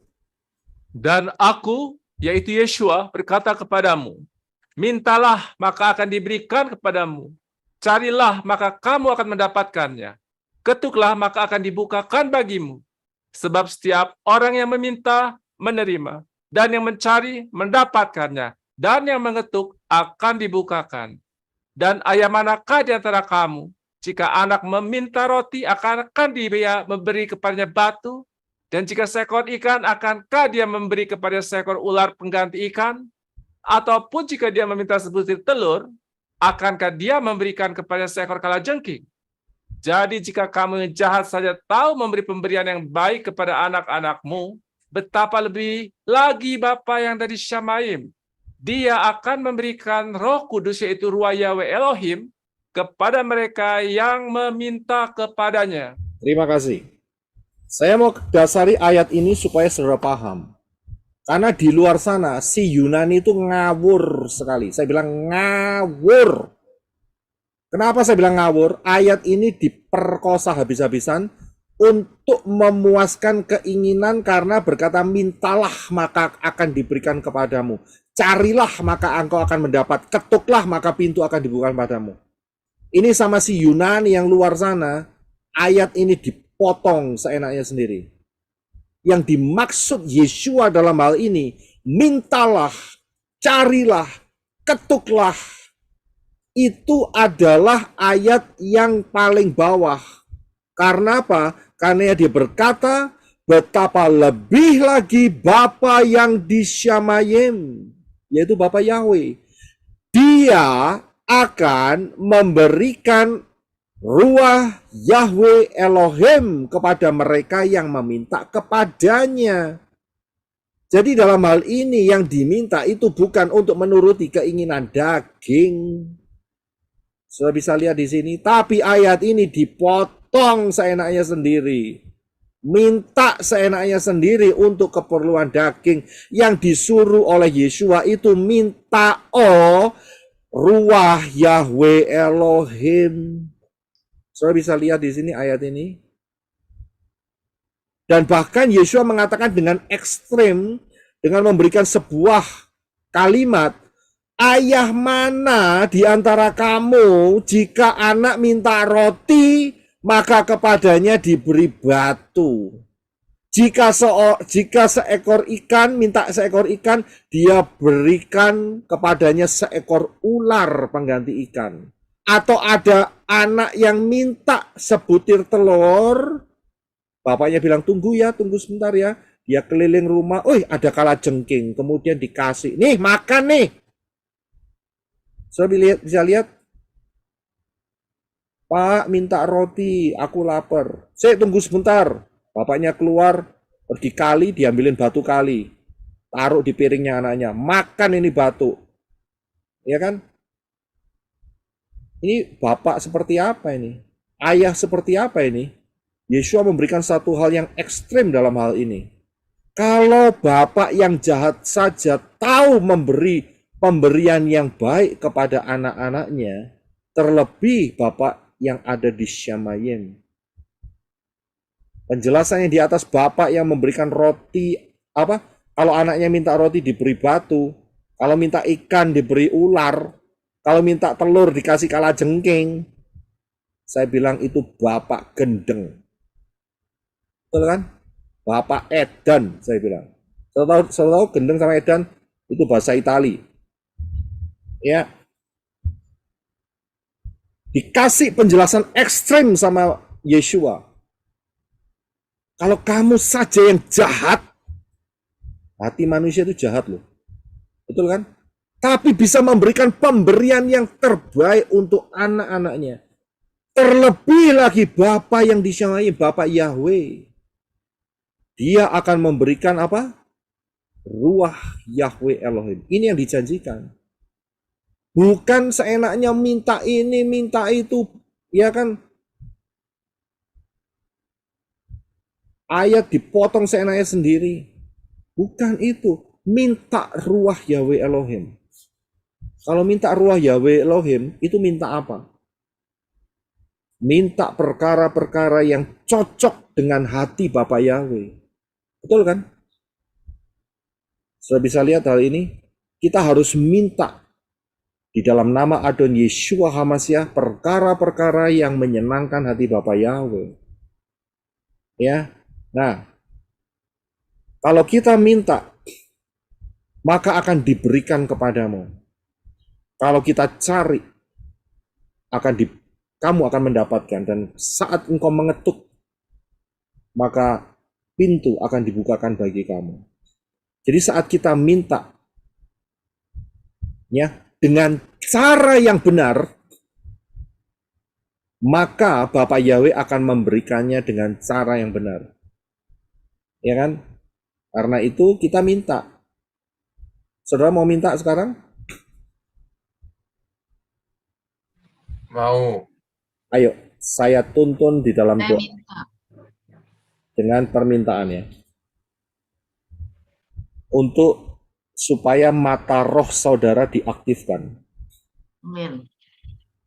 Dan aku, yaitu Yeshua, berkata kepadamu, mintalah maka akan diberikan kepadamu, carilah maka kamu akan mendapatkannya, ketuklah maka akan dibukakan bagimu. Sebab setiap orang yang meminta, menerima, dan yang mencari, mendapatkannya, dan yang mengetuk akan dibukakan. Dan ayah manakah di antara kamu, jika anak meminta roti, akan dia memberi kepadanya batu? Dan jika seekor ikan, akankah dia memberi kepada seekor ular pengganti ikan? Ataupun jika dia meminta sebutir telur, akankah dia memberikan kepada seekor kalajengking? Jadi jika kamu yang jahat saja tahu memberi pemberian yang baik kepada anak-anakmu, betapa lebih lagi Bapa yang dari Syamaim. Dia akan memberikan Roh Kudus, yaitu Ruah Yahweh Elohim, kepada mereka yang meminta kepadanya. Terima kasih. Saya mau dasari ayat ini supaya saudara paham. Karena di luar sana, si Yunani itu ngawur sekali. Saya bilang ngawur. Kenapa saya bilang ngawur? Ayat ini diperkosa habis-habisan untuk memuaskan keinginan karena berkata, mintalah maka akan diberikan kepadamu. Carilah maka engkau akan mendapat. Ketuklah maka pintu akan dibuka padamu. Ini sama si Yunani yang luar sana, ayat ini dipotong seenaknya sendiri. Yang dimaksud Yeshua dalam hal ini, mintalah, carilah, ketuklah. Itu adalah ayat yang paling bawah. Karena apa? Karena dia berkata, betapa lebih lagi Bapa yang di Syamayim, yaitu Bapa Yahweh. Dia akan memberikan Ruah Yahweh Elohim kepada mereka yang meminta kepadanya. Jadi dalam hal ini yang diminta itu bukan untuk menuruti keinginan daging. Sudah bisa lihat di sini. Tapi ayat ini dipotong seenaknya sendiri. Minta seenaknya sendiri untuk keperluan daging. Yang disuruh oleh Yeshua itu minta Ruah Yahweh Elohim. Saudara bisa lihat di sini ayat ini. Dan bahkan Yeshua mengatakan dengan ekstrim, dengan memberikan sebuah kalimat, ayah mana di antara kamu jika anak minta roti, maka kepadanya diberi batu. Jika seekor ikan minta seekor ikan, dia berikan kepadanya seekor ular pengganti ikan. Atau ada anak yang minta sebutir telur, bapaknya bilang tunggu sebentar ya. Dia keliling rumah, ada kalajengking, kemudian dikasih, nih makan nih. Saya bisa lihat, Pak minta roti, aku lapar. Saya tunggu sebentar. Bapaknya keluar, pergi kali, diambilin batu kali. Taruh di piringnya anaknya. Makan ini batu. Ya kan? Ini bapak seperti apa ini? Ayah seperti apa ini? Yesua memberikan satu hal yang ekstrim dalam hal ini. Kalau bapak yang jahat saja tahu memberi pemberian yang baik kepada anak-anaknya, terlebih bapak yang ada di Syamayim. Penjelasannya di atas bapak yang memberikan roti, kalau anaknya minta roti diberi batu, kalau minta ikan diberi ular, kalau minta telur dikasih kalajengking. Saya bilang itu bapak gendeng. Betul kan? Bapak edan, saya bilang. Saya tahu gendeng sama edan itu bahasa Itali. Ya. Dikasih penjelasan ekstrim sama Yesua. Kalau kamu saja yang jahat, hati manusia itu jahat loh. Betul kan? Tapi bisa memberikan pemberian yang terbaik untuk anak-anaknya. Terlebih lagi Bapa yang di Syamayim, Bapa Yahweh. Dia akan memberikan apa? Ruah Yahweh Elohim. Ini yang dijanjikan. Bukan seenaknya minta ini, minta itu. Ya kan? Ayat dipotong seenaknya sendiri. Bukan itu. Minta ruah Yahweh Elohim. Kalau minta ruah Yahweh Elohim, itu minta apa? Minta perkara-perkara yang cocok dengan hati Bapa Yahweh. Betul kan? Sudah bisa lihat hal ini? Kita harus minta di dalam nama Adon Yeshua HaMashiach perkara-perkara yang menyenangkan hati Bapa Yahweh. Ya. Nah, kalau kita minta, maka akan diberikan kepadamu. Kalau kita cari, kamu akan mendapatkan. Dan saat engkau mengetuk, maka pintu akan dibukakan bagi kamu. Jadi saat kita minta, ya, dengan cara yang benar, maka Bapa Yahweh akan memberikannya dengan cara yang benar. Ya kan? Karena itu kita minta. Saudara mau minta sekarang? Mau. Ayo, saya tuntun di dalam Saya doa minta. dengan permintaannya. Untuk supaya mata roh saudara diaktifkan. Amin.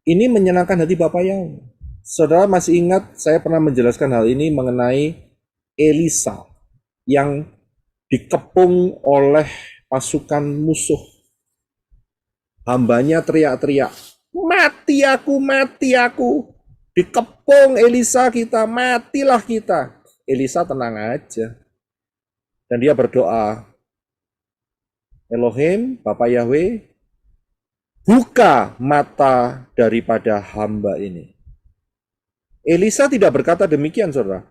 Ini menyenangkan hati Bapa Yahweh. Saudara masih ingat saya pernah menjelaskan hal ini mengenai Elisa yang dikepung oleh pasukan musuh. Hambanya teriak-teriak, mati aku, mati aku. Dikepung Elisa kita, matilah kita. Elisa tenang aja. Dan dia berdoa, Elohim, Bapa Yahweh, buka mata daripada hamba ini. Elisa tidak berkata demikian, saudara.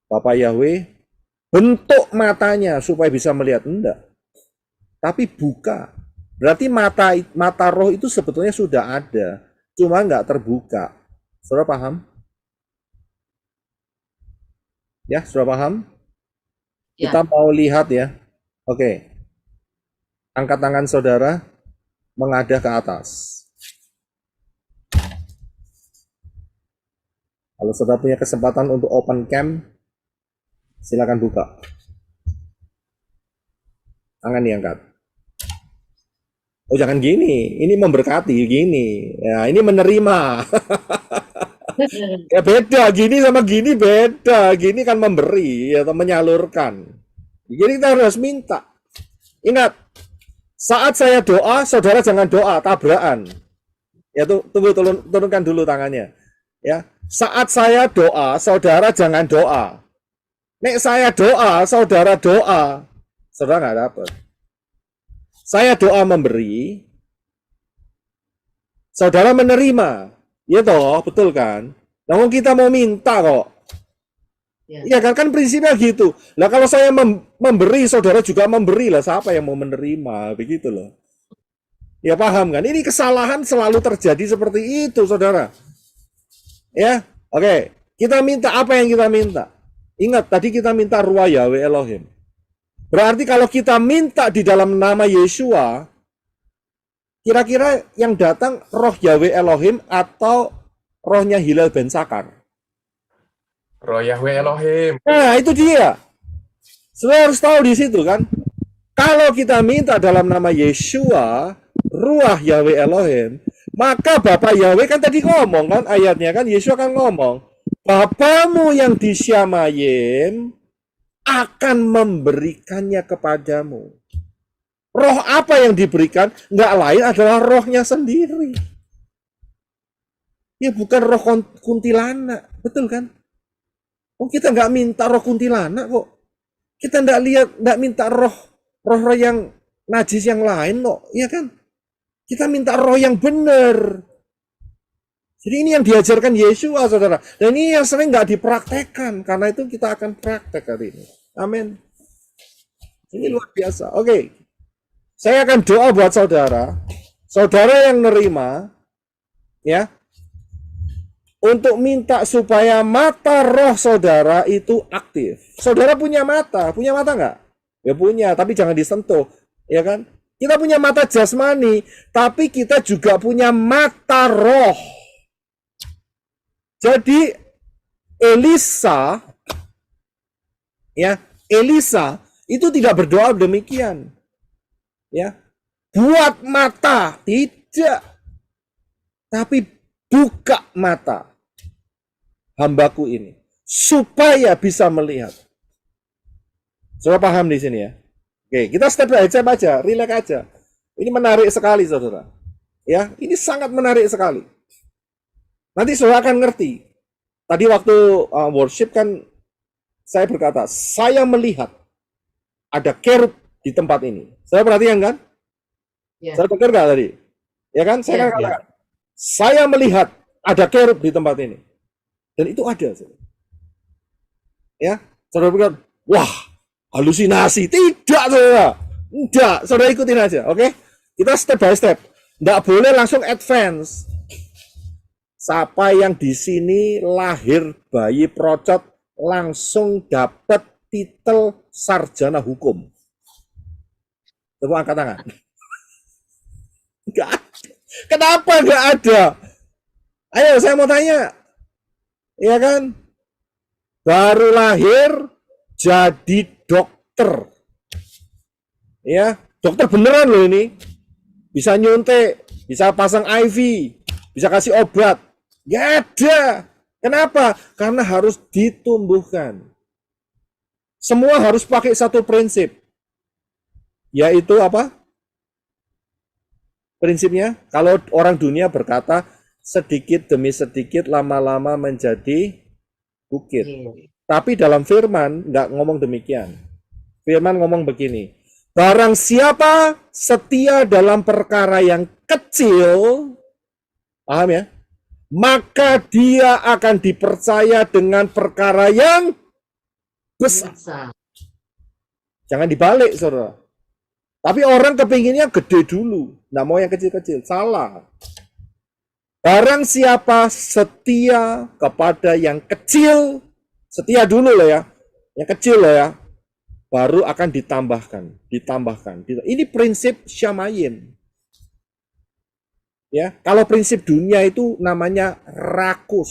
Bapa Yahweh, bentuk matanya supaya bisa melihat. Enggak. Tapi buka. Berarti mata roh itu sebetulnya sudah ada. Cuma enggak terbuka. Saudara paham? Ya, saudara paham? Ya. Kita mau lihat ya. Oke. Angkat tangan saudara. Mengadah ke atas. Kalau saudara punya kesempatan untuk open cam, silakan buka. Tangan diangkat. Oh jangan gini, ini memberkati gini. Ya ini menerima. Ya beda, gini sama gini beda. Gini kan memberi atau menyalurkan. Jadi kita harus minta. Ingat, saat saya doa, saudara jangan doa tabrakan. Ya, tunggu turunkan dulu tangannya. Ya, saat saya doa, saudara jangan doa. Nek saya doa, saudara doa, saudara nggak dapat. Saya doa memberi, saudara menerima. Ya toh, betul kan? Namun kita mau minta kok. Ya. Iya kan prinsipnya gitu. Lah kalau saya memberi, saudara juga memberi lah. Siapa yang mau menerima? Begitu loh. Ya paham kan? Ini kesalahan selalu terjadi seperti itu, saudara. Ya, oke. Kita minta apa yang kita minta? Ingat, tadi kita minta Ruah Yahweh Elohim. Berarti kalau kita minta di dalam nama Yeshua, kira-kira yang datang roh Yahweh Elohim atau rohnya Hillel ben Sakar? Roh Yahweh Elohim. Nah, itu dia. Saudara harus tahu di situ kan. Kalau kita minta dalam nama Yeshua, Ruah Yahweh Elohim, maka Bapak Yahweh kan tadi ngomong kan ayatnya kan, Yeshua kan ngomong, Bapamu yang di Syamayim akan memberikannya kepadamu. Roh apa yang diberikan? Nggak lain adalah rohnya sendiri. Ya bukan roh kuntilanak, betul kan? Oh kita nggak minta roh kuntilanak kok. Kita nggak minta roh yang najis yang lain kok, ya kan? Kita minta roh yang benar. Jadi ini yang diajarkan Yeshua, saudara. Dan ini yang sering nggak dipraktekkan. Karena itu kita akan praktek hari ini. Amin. Ini luar biasa. Oke. Saya akan doa buat saudara. Saudara yang nerima, ya, untuk minta supaya mata roh saudara itu aktif. Saudara punya mata nggak? Ya punya, tapi jangan disentuh, ya kan? Kita punya mata jasmani, tapi kita juga punya mata roh. Jadi Elisa, ya, Elisa itu tidak berdoa demikian, ya, buat mata tidak, tapi buka mata hambaku ini supaya bisa melihat. Saudara paham di sini ya? Oke, kita step by step aja, relax aja. Ini menarik sekali, saudara. Ya, ini sangat menarik sekali. Nanti saudara akan ngerti. Tadi waktu worship kan saya berkata, saya melihat ada kerub di tempat ini. Saya perhatikan kan? Ya. Saya dengar nggak tadi? Ya kan? Saya kan katakan, saya melihat ada kerub di tempat ini. Dan itu ada. Saudara. Ya, saudara berkata, wah, halusinasi. Tidak, saudara. Tidak, saudara ikutin aja, oke? Kita step by step. Nggak boleh langsung advance. Siapa yang di sini lahir bayi procot langsung dapat titel sarjana hukum? Coba angkat tangan. Nggak ada. Kenapa nggak ada? Ayo, saya mau tanya. Iya kan? Baru lahir jadi dokter. Ya, dokter beneran loh ini. Bisa nyuntik, bisa pasang IV, bisa kasih obat. Nggak ada. Kenapa? Karena harus ditumbuhkan. Semua harus pakai satu prinsip. Yaitu apa? Prinsipnya, kalau orang dunia berkata, sedikit demi sedikit lama-lama menjadi bukit. Tapi dalam firman nggak ngomong demikian. Firman ngomong begini, barang siapa setia dalam perkara yang kecil, paham ya? Maka dia akan dipercaya dengan perkara yang besar. Jangan dibalik, saudara. Tapi orang kepinginnya gede dulu, nggak mau yang kecil-kecil. Salah. Barang siapa setia kepada yang kecil, setia dulu loh ya, yang kecil loh ya, baru akan ditambahkan. Ini prinsip Syamayim. Ya, kalau prinsip dunia itu namanya rakus.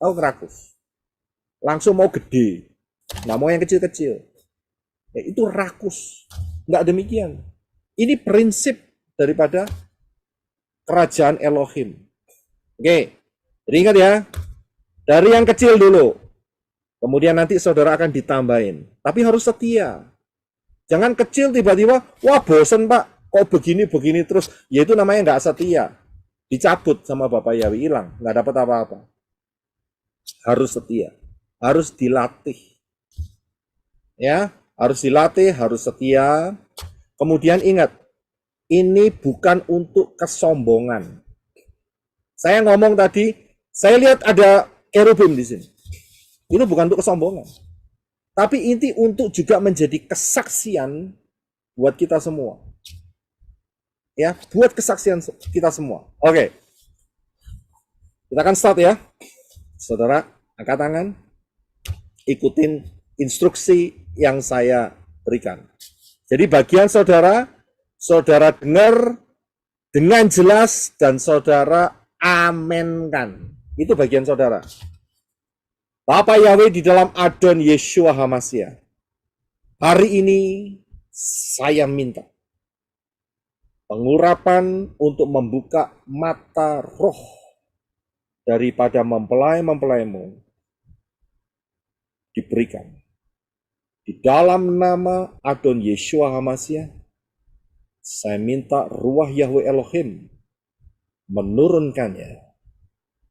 Tahu rakus? Langsung mau gede, nggak mau yang kecil-kecil. Ya, itu rakus. Nggak demikian. Ini prinsip daripada kerajaan Elohim. Oke, jadi ingat ya, dari yang kecil dulu. Kemudian nanti saudara akan ditambahin. Tapi harus setia. Jangan kecil tiba-tiba, wah bosen Pak, kok begini-begini terus. Ya itu namanya nggak setia. Dicabut sama Bapak Yahweh, hilang, nggak dapat apa-apa. Harus setia, harus dilatih. Ya, harus dilatih, harus setia. Kemudian ingat, ini bukan untuk kesombongan. Saya ngomong tadi, saya lihat ada kerubim di sini. Itu bukan untuk kesombongan. Tapi inti untuk juga menjadi kesaksian buat kita semua. Ya, buat kesaksian kita semua. Oke. Kita akan start ya. Saudara, angkat tangan. Ikutin instruksi yang saya berikan. Jadi bagian saudara, saudara dengar dengan jelas dan saudara amenkan. Itu bagian saudara. Bapak Yahweh di dalam Adon Yeshua HaMashiach. Hari ini saya minta pengurapan untuk membuka mata roh daripada mempelai-mempelaimu diberikan. Di dalam nama Adon Yeshua HaMashiach, saya minta ruah Yahweh Elohim menurunkannya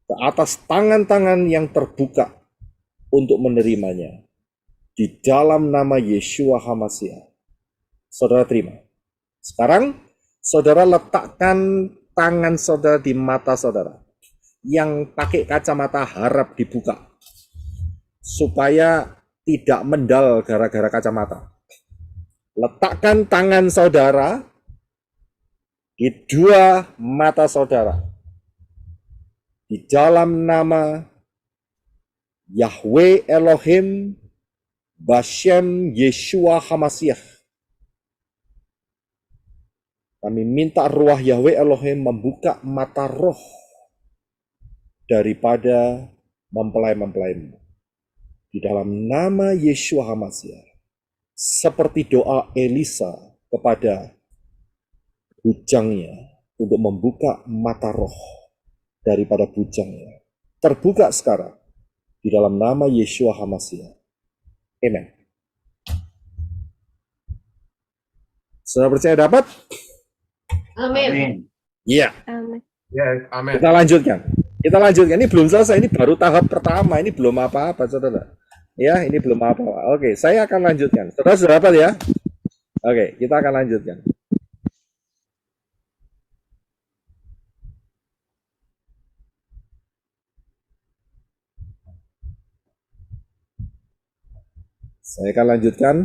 ke atas tangan-tangan yang terbuka untuk menerimanya. Di dalam nama Yeshua HaMashiach. Saudara terima. Sekarang, saudara letakkan tangan saudara di mata saudara. Yang pakai kacamata harap dibuka. Supaya tidak mendal gara-gara kacamata. Letakkan tangan saudara di dua mata saudara. Di dalam nama Yahweh Elohim Bashem Yeshua HaMashiach. Kami minta ruah Yahweh Elohim membuka mata roh daripada mempelai-mempelaimu. Di dalam nama Yeshua HaMashiach. Seperti doa Elisa kepada bujangnya untuk membuka mata roh daripada bujangnya. Terbuka sekarang di dalam nama Yeshua HaMashiach. Amen. Sudah percaya dapat? Amin. Iya. Amin. Yes, amin. Kita lanjutkan. Ini belum selesai. Ini baru tahap pertama. Ini belum apa-apa, saudara. Ya, ini belum apa-apa. Oke, saya akan lanjutkan. Saudara sudah dapat ya? Oke, kita akan lanjutkan. Saya akan lanjutkan.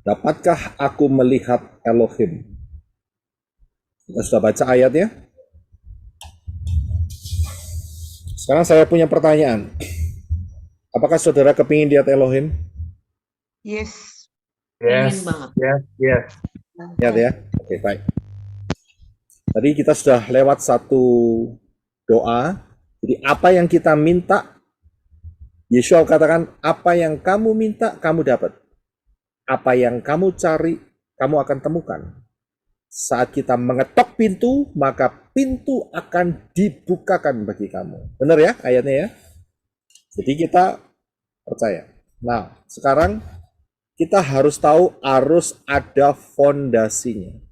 Dapatkah aku melihat Elohim? Kita sudah baca ayatnya. Sekarang saya punya pertanyaan. Apakah saudara kepingin lihat Elohim? Yes. Yes, Pengen banget. yes. Lihat ya. Oke, baik. Tadi kita sudah lewat satu doa. Jadi apa yang kita minta, Yeshua katakan, apa yang kamu minta, kamu dapat. Apa yang kamu cari, kamu akan temukan. Saat kita mengetok pintu, maka pintu akan dibukakan bagi kamu. Benar ya ayatnya ya? Jadi kita percaya. Nah, sekarang kita harus tahu harus ada fondasinya.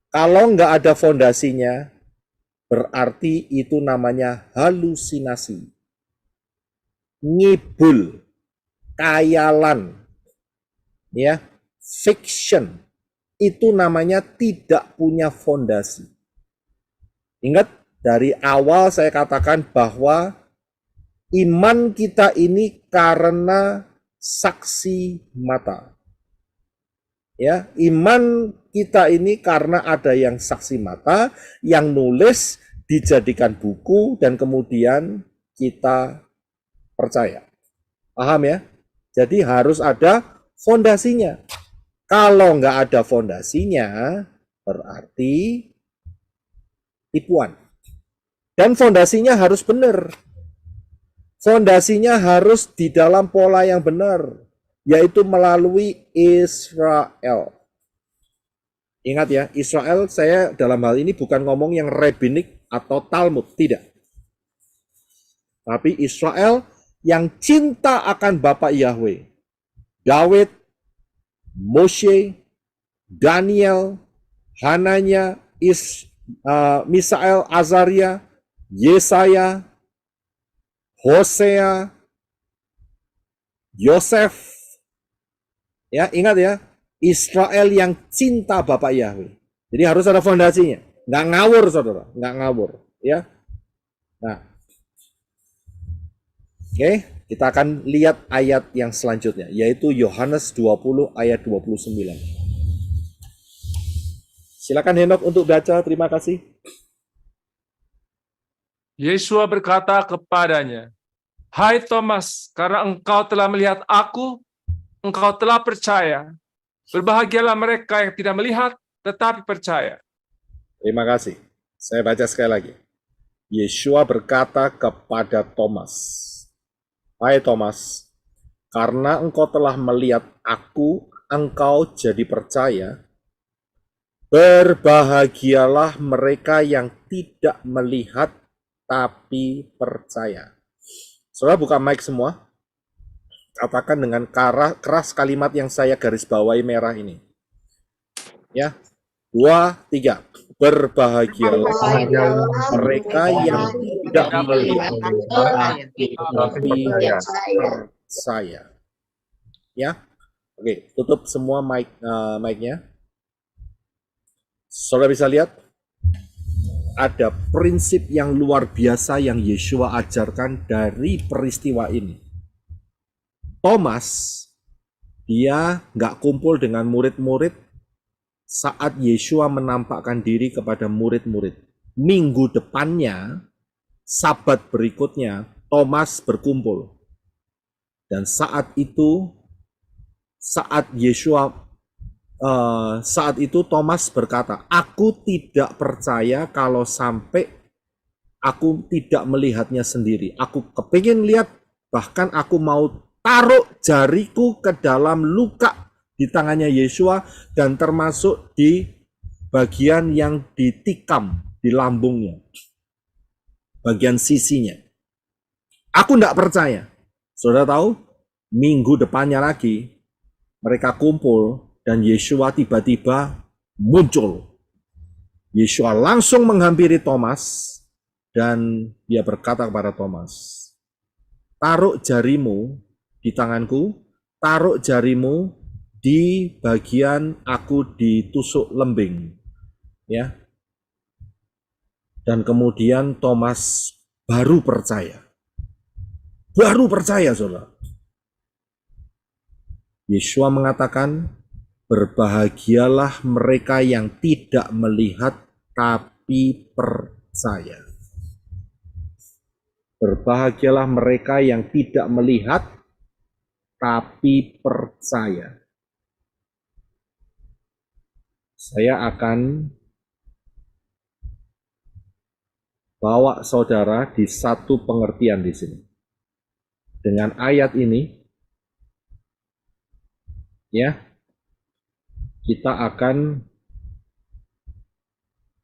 Kalau nggak ada fondasinya, berarti itu namanya halusinasi. Ngibul, kayalan, ya, fiction. Itu namanya tidak punya fondasi. Ingat, dari awal saya katakan bahwa iman kita ini karena saksi mata. Ya, iman kita ini karena ada yang saksi mata, yang nulis, dijadikan buku, dan kemudian kita percaya. Paham ya? Jadi harus ada fondasinya. Kalau nggak ada fondasinya, berarti tipuan. Dan fondasinya harus benar. Fondasinya harus di dalam pola yang benar, yaitu melalui Israel. Ingat ya, Israel saya dalam hal ini bukan ngomong yang rabbinik atau Talmud, tidak. Tapi Israel yang cinta akan Bapak Yahweh. Daud, Moshe, Daniel, Hananya, Misael, Azaria, Yesaya, Hosea, Yosef. Ya, ingat ya, Israel yang cinta Bapak Yahweh. Jadi harus ada fondasinya. Nggak ngawur, saudara. Nggak ngawur. Ya. Nah. Oke, kita akan lihat ayat yang selanjutnya, yaitu Yohanes 20 ayat 29. Silakan Henok untuk baca, terima kasih. Yesua berkata kepadanya, "Hai Thomas, karena engkau telah melihat aku, engkau telah percaya. Berbahagialah mereka yang tidak melihat, tetapi percaya." Terima kasih. Saya baca sekali lagi. Yesua berkata kepada Thomas, "Hai Thomas, karena engkau telah melihat aku, engkau jadi percaya. Berbahagialah mereka yang tidak melihat, tapi percaya." Saudara buka mic semua. Katakan dengan keras kalimat yang saya garis bawahi merah ini. Ya, 2, 3. Berbahagialah mereka yang tidak melihat, tapi percaya. Ya, oke, tutup semua mic-nya. Saudara bisa lihat, ada prinsip yang luar biasa yang Yesua ajarkan dari peristiwa ini. Thomas, dia nggak kumpul dengan murid-murid saat Yesua menampakkan diri kepada murid-murid. Minggu depannya, Sabat berikutnya, Thomas berkumpul. Dan saat itu Thomas berkata, "Aku tidak percaya kalau sampai aku tidak melihatnya sendiri. Aku kepingin lihat, bahkan aku mau taruh jariku ke dalam luka di tangannya Yesua dan termasuk di bagian yang ditikam di lambungnya, bagian sisinya. Aku tidak percaya." Saudara tahu, minggu depannya lagi mereka kumpul dan Yesua tiba-tiba muncul. Yesua langsung menghampiri Thomas dan dia berkata kepada Thomas, "Taruh jarimu di tanganku, taruh jarimu di bagian aku ditusuk lembing." Ya. Dan kemudian Thomas baru percaya. Baru percaya, saudara. Yesua mengatakan, "Berbahagialah mereka yang tidak melihat tapi percaya." Berbahagialah mereka yang tidak melihat tapi percaya. Saya akan bawa saudara di satu pengertian di sini. Dengan ayat ini, ya, kita akan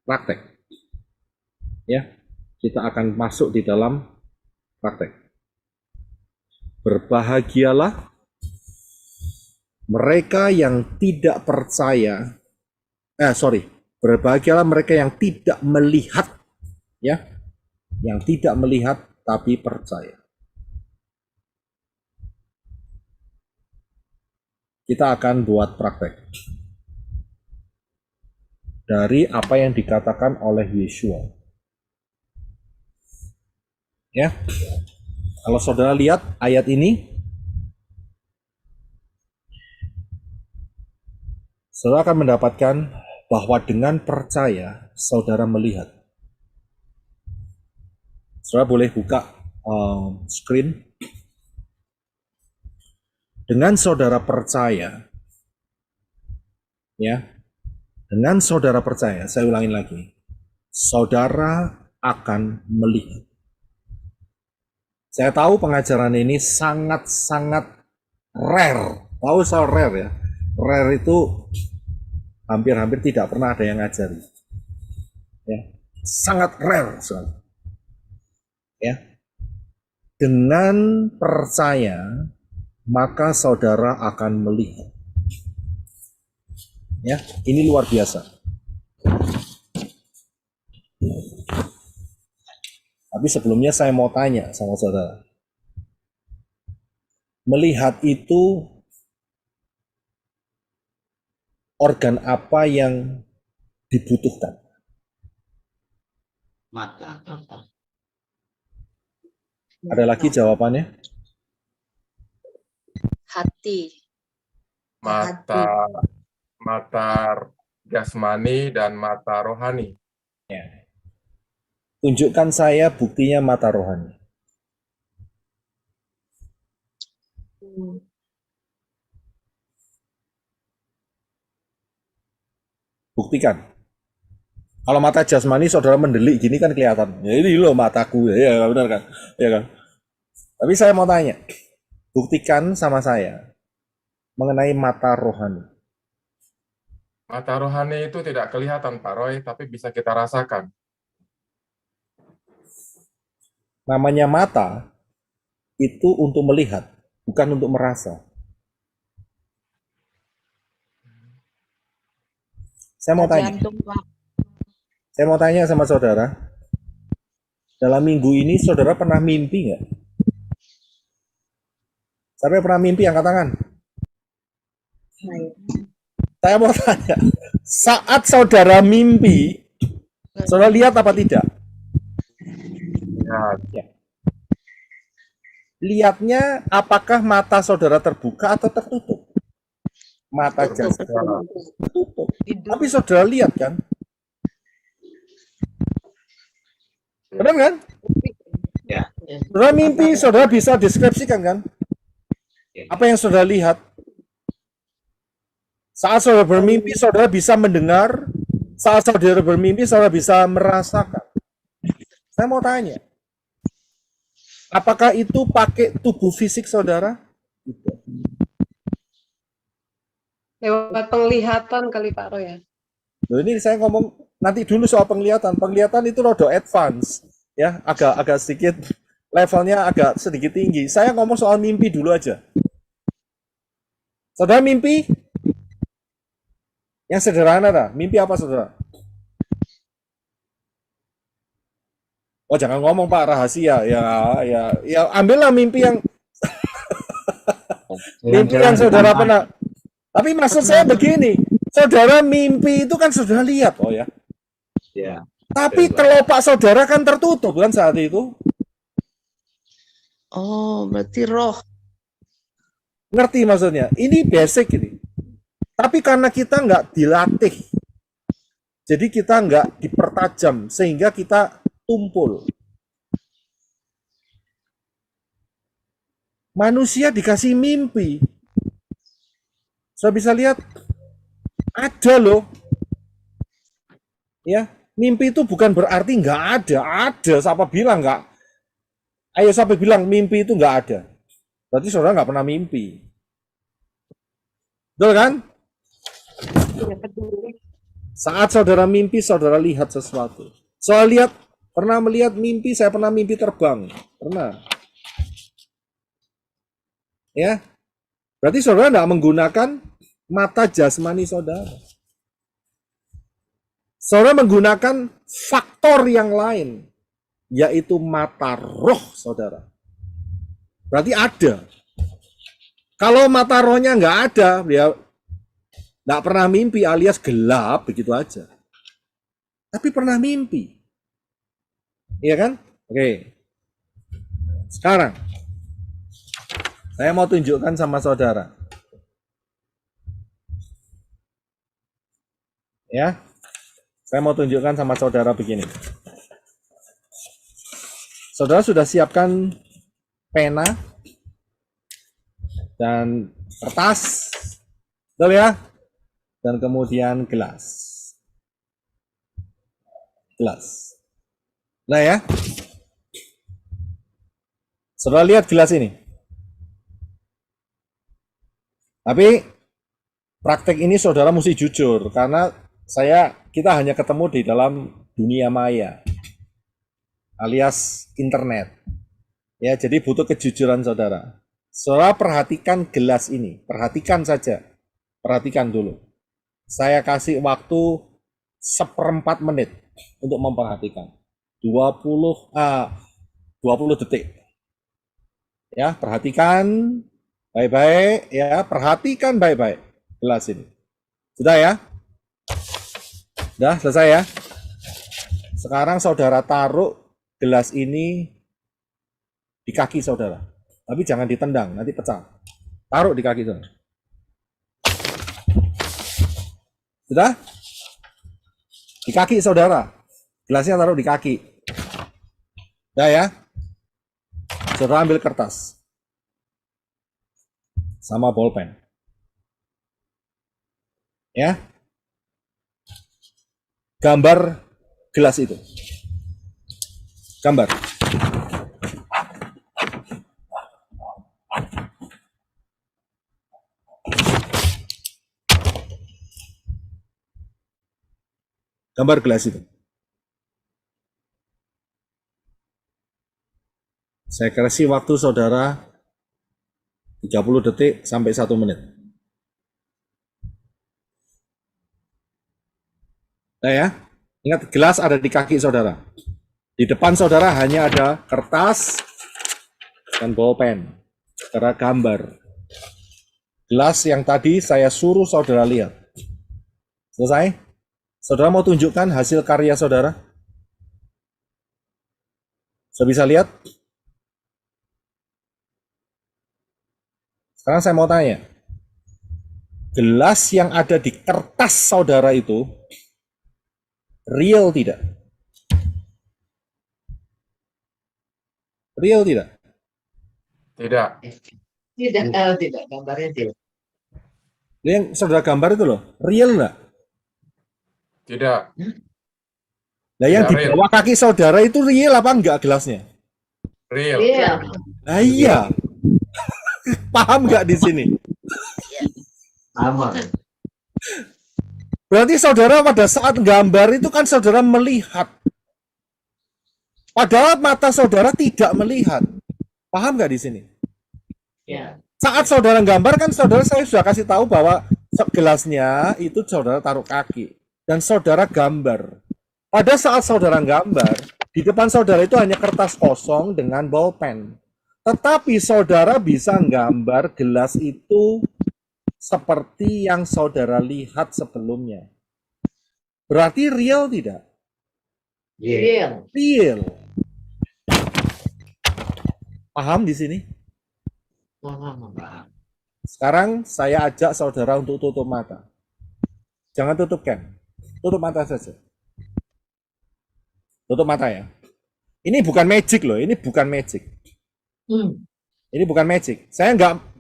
praktek. Ya, kita akan masuk di dalam praktek. Berbahagialah mereka yang tidak percaya. Berbahagialah mereka yang tidak melihat, ya, yang tidak melihat tapi percaya. Kita akan buat praktek dari apa yang dikatakan oleh Yesua. Ya, kalau saudara lihat ayat ini, saudara akan mendapatkan bahwa dengan percaya saudara melihat. Saudara boleh buka screen. Dengan saudara percaya, ya, dengan saudara percaya, saya ulangin lagi, saudara akan melihat. Saya tahu pengajaran ini sangat-sangat rare. Tahu soal rare ya? Rare itu hampir-hampir tidak pernah ada yang ngajari. Ya, sangat rare sekali. Ya. Dengan percaya, maka saudara akan melihat. Ya, ini luar biasa. Tapi sebelumnya saya mau tanya sama saudara. Melihat itu organ apa yang dibutuhkan? Mata. Ada lagi jawabannya? Hati. Mata jasmani dan mata rohani. Ya. Tunjukkan saya buktinya mata rohani. Buktikan. Kalau mata jasmani saudara mendelik gini kan kelihatan. Ya ini loh mataku, ya benar kan? Ya kan? Tapi saya mau tanya, buktikan sama saya mengenai mata rohani. Mata rohani itu tidak kelihatan, Pak Roy, tapi bisa kita rasakan. Namanya mata itu untuk melihat, bukan untuk merasa. Saya mau tanya. Jantung, Pak. Saya mau tanya sama saudara, dalam minggu ini saudara pernah mimpi nggak? Siapa yang pernah mimpi angkat tangan? Saya mau tanya, saat saudara mimpi, saudara lihat apa tidak? Ya, Lihatnya apakah mata saudara terbuka atau tertutup? Mata jasmani tertutup. Tapi saudara lihat kan? Benar kan? Ya. Saudara mimpi, saudara bisa deskripsikan kan? Apa yang saudara lihat? Saat saudara bermimpi, saudara bisa mendengar. Saat saudara bermimpi, saudara bisa merasakan. Saya mau tanya, apakah itu pakai tubuh fisik saudara? Lewat penglihatan kali Pak Roy ya. Loh, ini saya ngomong nanti dulu soal penglihatan. Penglihatan itu rada advance, ya, agak sedikit levelnya agak sedikit tinggi. Saya ngomong soal mimpi dulu aja. Saudara mimpi? Yang sederhana dah. Mimpi apa saudara? Oh jangan ngomong Pak rahasia. Ya ambillah mimpi yang mimpi yang saudara pernah. Tapi maksud saya begini, saudara mimpi itu kan saudara lihat, oh ya. Ya. Tapi kelopak saudara kan tertutup kan saat itu. Oh, berarti roh. Ngerti maksudnya? Ini basic ini. Tapi karena kita nggak dilatih, jadi kita nggak dipertajam sehingga kita tumpul. Manusia dikasih mimpi. Saya bisa lihat ada loh. Ya, mimpi itu bukan berarti nggak ada. Ada, siapa bilang nggak? Ayo siapa bilang mimpi itu nggak ada? Berarti saudara nggak pernah mimpi. Betul kan? Saat saudara mimpi, saudara lihat sesuatu. Saya lihat, pernah melihat mimpi, saya pernah mimpi terbang. Pernah. Ya, berarti saudara nggak menggunakan mata jasmani saudara. Saudara menggunakan faktor yang lain, yaitu mata roh saudara. Berarti ada. Kalau mata rohnya nggak ada, dia nggak pernah mimpi alias gelap begitu aja. Tapi pernah mimpi. Iya kan? Oke. Sekarang saya mau tunjukkan sama saudara. Ya. Saya mau tunjukkan sama saudara begini. Saudara sudah siapkan pena dan kertas. Betul ya? Dan kemudian gelas. Gelas. Nah ya. Saudara lihat gelas ini. Tapi praktek ini saudara mesti jujur karena kita hanya ketemu di dalam dunia maya alias internet. Ya, jadi butuh kejujuran saudara. Saudara perhatikan gelas ini, perhatikan saja. Perhatikan dulu. Saya kasih waktu 1/4 menit untuk memperhatikan. 20 detik. Ya, perhatikan baik-baik ya, perhatikan baik-baik gelas ini. Sudah ya? Sudah selesai ya? Sekarang saudara taruh gelas ini di kaki saudara. Tapi jangan ditendang, nanti pecah. Taruh di kaki saudara. Sudah? Di kaki saudara. Gelasnya taruh di kaki. Sudah ya? Saudara ambil kertas. Sama bolpen. Ya. Gambar gelas itu. Gambar. Gambar gelas itu. Saya kasih waktu saudara 30 detik sampai 1 menit. Nah ya, ingat gelas ada di kaki saudara. Di depan saudara hanya ada kertas dan bolpen. Saudara gambar. Gelas yang tadi saya suruh saudara lihat. Selesai? Saudara mau tunjukkan hasil karya saudara? Saya bisa lihat? Sekarang saya mau tanya. Gelas yang ada di kertas saudara itu real tidak? Real tidak? Tidak. Tidak, gambarnya tidak. Yang saudara gambar itu loh, real nggak? Tidak. Nah yang di Tidak real. bawah kaki saudara itu real apa enggak gelasnya? Real. Iya. Nah iya. Paham nggak di sini? Sama. Berarti saudara pada saat gambar itu kan saudara melihat. Padahal mata saudara tidak melihat. Paham nggak di sini? Ya. Saat saudara gambar kan saudara saya sudah kasih tahu bahwa gelasnya itu saudara taruh kaki dan saudara gambar. Pada saat saudara gambar, di depan saudara itu hanya kertas kosong dengan bolpen. Tetapi saudara bisa gambar gelas itu seperti yang saudara lihat sebelumnya. Berarti real tidak? Real. Real. Paham di sini? Sekarang saya ajak saudara untuk tutup mata. Jangan tutup Ken. Tutup mata saja. Tutup mata ya. Ini bukan magic loh, ini bukan magic. Ini bukan magic.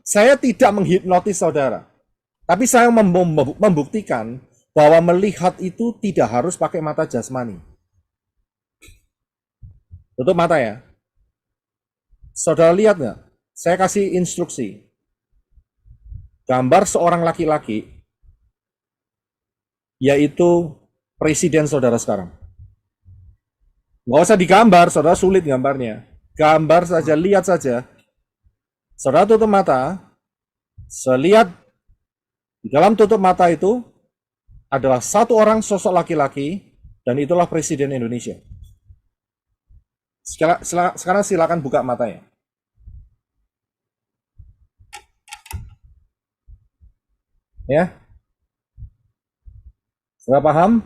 Saya tidak menghipnotis saudara. Tapi saya membuktikan bahwa melihat itu tidak harus pakai mata jasmani. Tutup mata ya. Saudara lihat nggak? Saya kasih instruksi. Gambar seorang laki-laki, yaitu presiden saudara sekarang. Nggak usah digambar, saudara sulit gambarnya. Gambar saja, lihat saja. Saudara tutup mata, saya lihat di dalam tutup mata itu adalah satu orang sosok laki-laki, dan itulah Presiden Indonesia. Sekarang silakan buka matanya. Ya, sudah paham?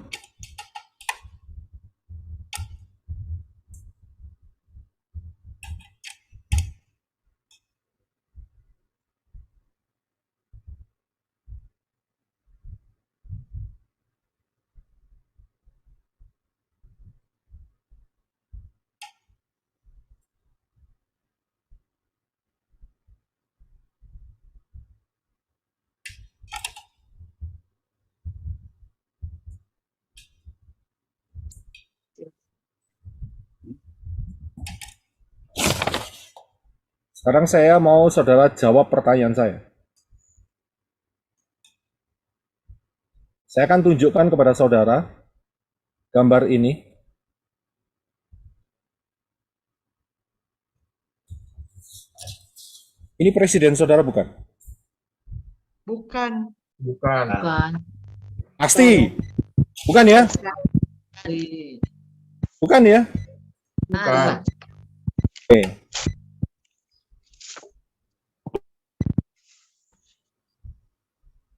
Sekarang saya mau saudara jawab pertanyaan saya. Saya akan tunjukkan kepada saudara gambar ini. Ini presiden saudara bukan? Bukan. Bukan. Bukan. Pasti. Bukan ya? Bukan ya? Bukan. Oke.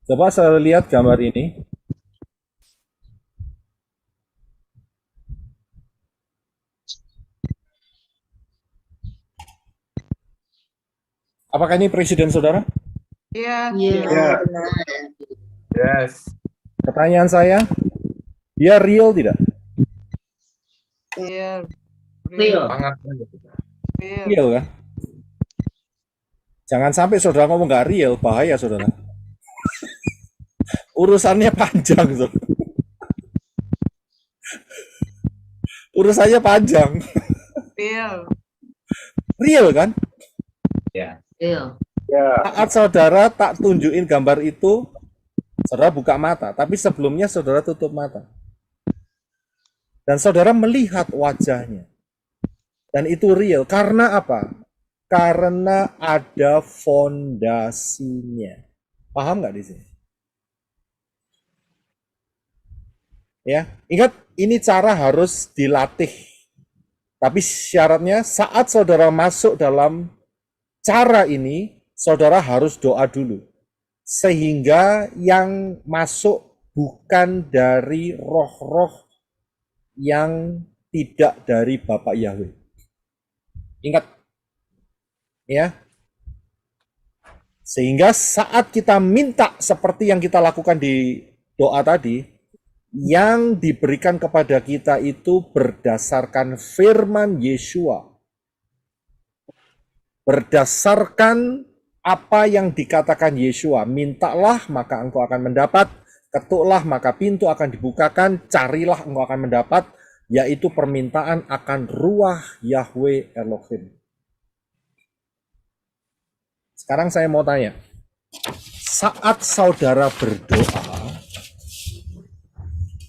Coba saya lihat gambar ini. Apakah ini presiden saudara? Iya. Ya, Yes. Pertanyaan saya, dia real tidak? Iya. Real. Sangat. Real. Real kan? Jangan sampai saudara ngomong nggak real, bahaya saudara. Urusannya panjang, saudara. Urusannya panjang. Real. Real kan? Real. Saat saudara tak tunjukin gambar itu, saudara buka mata, tapi sebelumnya saudara tutup mata. Dan saudara melihat wajahnya. Dan itu real. Karena apa? Karena ada fondasinya. Paham nggak di sini? Ya, ingat ini cara harus dilatih. Tapi syaratnya saat saudara masuk dalam cara ini, saudara harus doa dulu. Sehingga yang masuk bukan dari roh-roh yang tidak dari Bapak Yahweh. Ingat, ya. Sehingga saat kita minta seperti yang kita lakukan di doa tadi, yang diberikan kepada kita itu berdasarkan firman Yeshua. Berdasarkan apa yang dikatakan Yeshua, mintalah maka engkau akan mendapat, ketuklah maka pintu akan dibukakan, carilah engkau akan mendapat, yaitu permintaan akan ruah Yahweh Elohim. Sekarang saya mau tanya, saat saudara berdoa,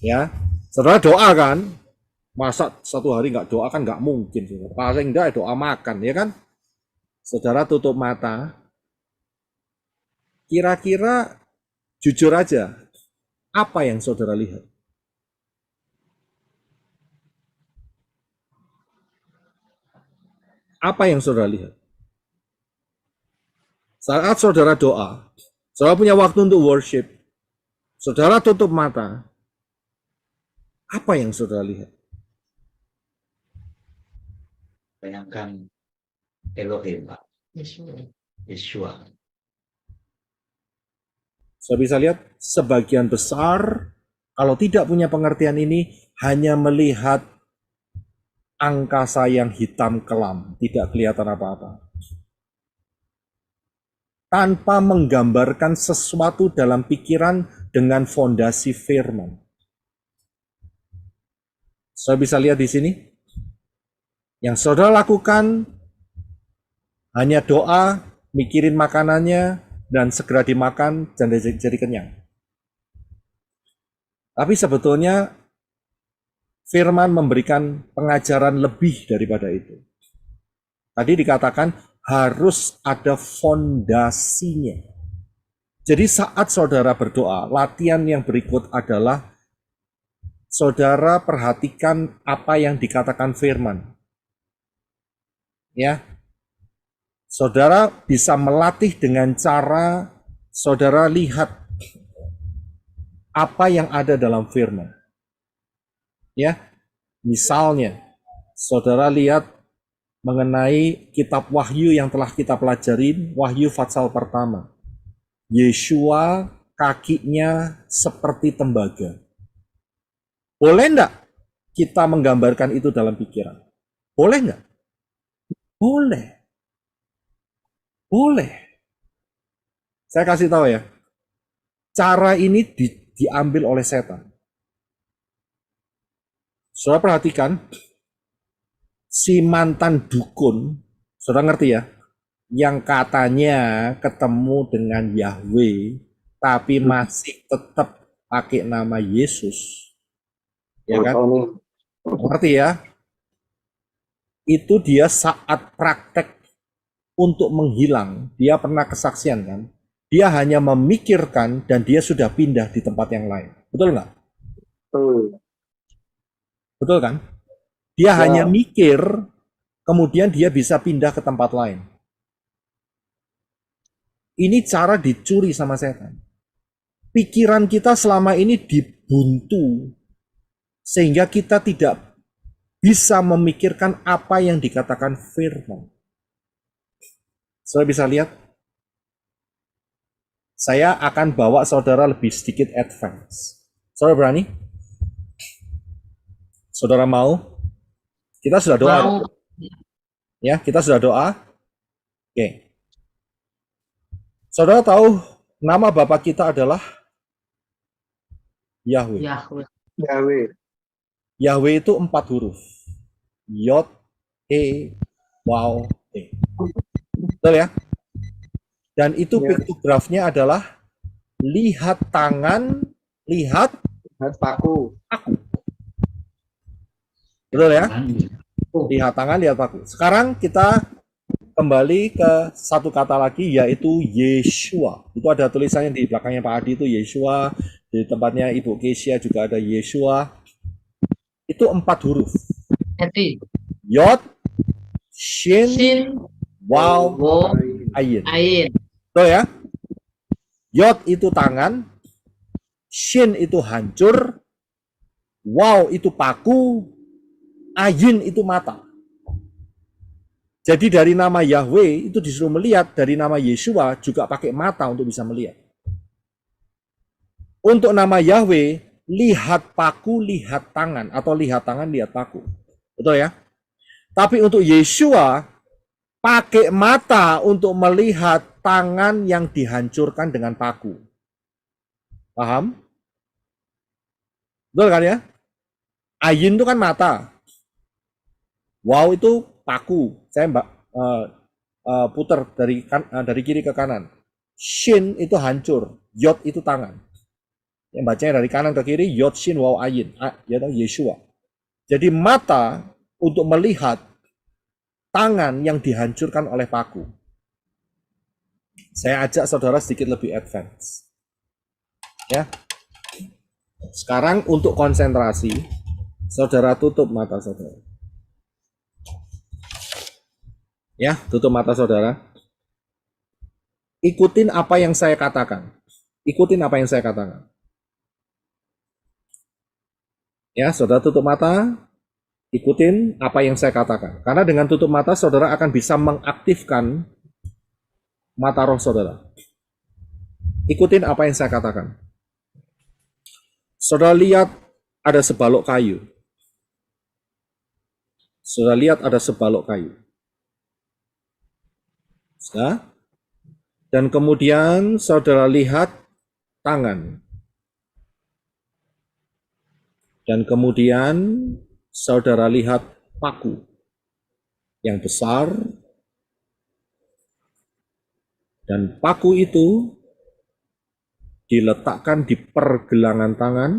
ya, saudara doa kan, masa satu hari nggak doa kan nggak mungkin, paling enggak doa makan, ya kan? Saudara tutup mata, kira-kira jujur aja, apa yang saudara lihat? Apa yang saudara lihat? Saat saudara doa, saudara punya waktu untuk worship, saudara tutup mata, apa yang saudara lihat? Bayangkan Elohim, Pak. Yeshua. Saya bisa lihat sebagian besar kalau tidak punya pengertian ini hanya melihat angkasa yang hitam kelam, tidak kelihatan apa-apa. Tanpa menggambarkan sesuatu dalam pikiran dengan fondasi firman. Saya bisa lihat di sini. Yang saudara lakukan hanya doa, mikirin makanannya, dan segera dimakan dan jadi kenyang. Tapi sebetulnya firman memberikan pengajaran lebih daripada itu. Tadi dikatakan harus ada fondasinya. Jadi saat saudara berdoa, latihan yang berikut adalah saudara perhatikan apa yang dikatakan firman. Ya, saudara bisa melatih dengan cara saudara lihat apa yang ada dalam firman. Ya, misalnya saudara lihat mengenai kitab Wahyu yang telah kita pelajari, Wahyu Fatsal pertama. Yeshua kakinya seperti tembaga. Boleh enggak kita menggambarkan itu dalam pikiran? Boleh enggak? Boleh. Boleh. Saya kasih tahu ya. Cara ini diambil oleh setan. Saudara perhatikan, si mantan dukun, saudara ngerti ya, yang katanya ketemu dengan Yahweh, tapi masih tetap pakai nama Yesus, ya kan? Ngerti ya? Itu dia saat praktek untuk menghilang, dia pernah kesaksian kan? Dia hanya memikirkan dan dia sudah pindah di tempat yang lain. Betul nggak? Betul kan? Dia hanya mikir, kemudian dia bisa pindah ke tempat lain. Ini cara dicuri sama setan. Pikiran kita selama ini dibuntu, sehingga kita tidak bisa memikirkan apa yang dikatakan firman. Saudara bisa lihat? Saya akan bawa saudara lebih sedikit advance. Saudara berani? Saudara mau? Kita sudah doa. Mau. Ya, kita sudah doa. Oke. Saudara tahu nama Bapa kita adalah Yahweh. Yahweh. Yahweh itu 4 huruf. Yod, He, Waw, He. Betul ya? Dan itu piktografnya adalah lihat tangan, lihat paku. Betul ya? Lihat tangan, lihat paku. Sekarang kita kembali ke satu kata lagi, yaitu Yeshua. Itu ada tulisannya di belakangnya Pak Adi, itu Yeshua. Di tempatnya Ibu Kesia juga ada Yeshua. Itu 4 huruf. Yod, Shin, Waw, Ayin. Betul ya? Yod itu tangan, Shin itu hancur, Waw itu paku, Ayin itu mata. Jadi dari nama Yahweh itu disuruh melihat, dari nama Yeshua juga pakai mata untuk bisa melihat. Untuk nama Yahweh, lihat paku, lihat tangan, atau lihat tangan, lihat paku. Betul ya? Tapi untuk Yeshua, pakai mata untuk melihat tangan yang dihancurkan dengan paku. Paham? Betul kan ya? Ayin itu kan mata. Wow itu paku. Saya putar dari kiri ke kanan. Shin itu hancur. Yod itu tangan. Yang bacanya dari kanan ke kiri, Yod, Shin, Waw, Ayin. Yaitu Yeshua. Jadi mata untuk melihat tangan yang dihancurkan oleh paku. Saya ajak saudara sedikit lebih advance. Ya. Sekarang untuk konsentrasi, saudara tutup mata saudara. Ya, tutup mata saudara. Ikutin apa yang saya katakan. Ikutin apa yang saya katakan. Ya, saudara tutup mata. Ikutin apa yang saya katakan. Karena dengan tutup mata, saudara akan bisa mengaktifkan mata roh saudara. Ikutin apa yang saya katakan. Saudara lihat ada sebalok kayu. Saudara lihat ada sebalok kayu. Sudah? Dan kemudian saudara lihat tangan. Dan kemudian saudara lihat paku yang besar, dan paku itu diletakkan di pergelangan tangan,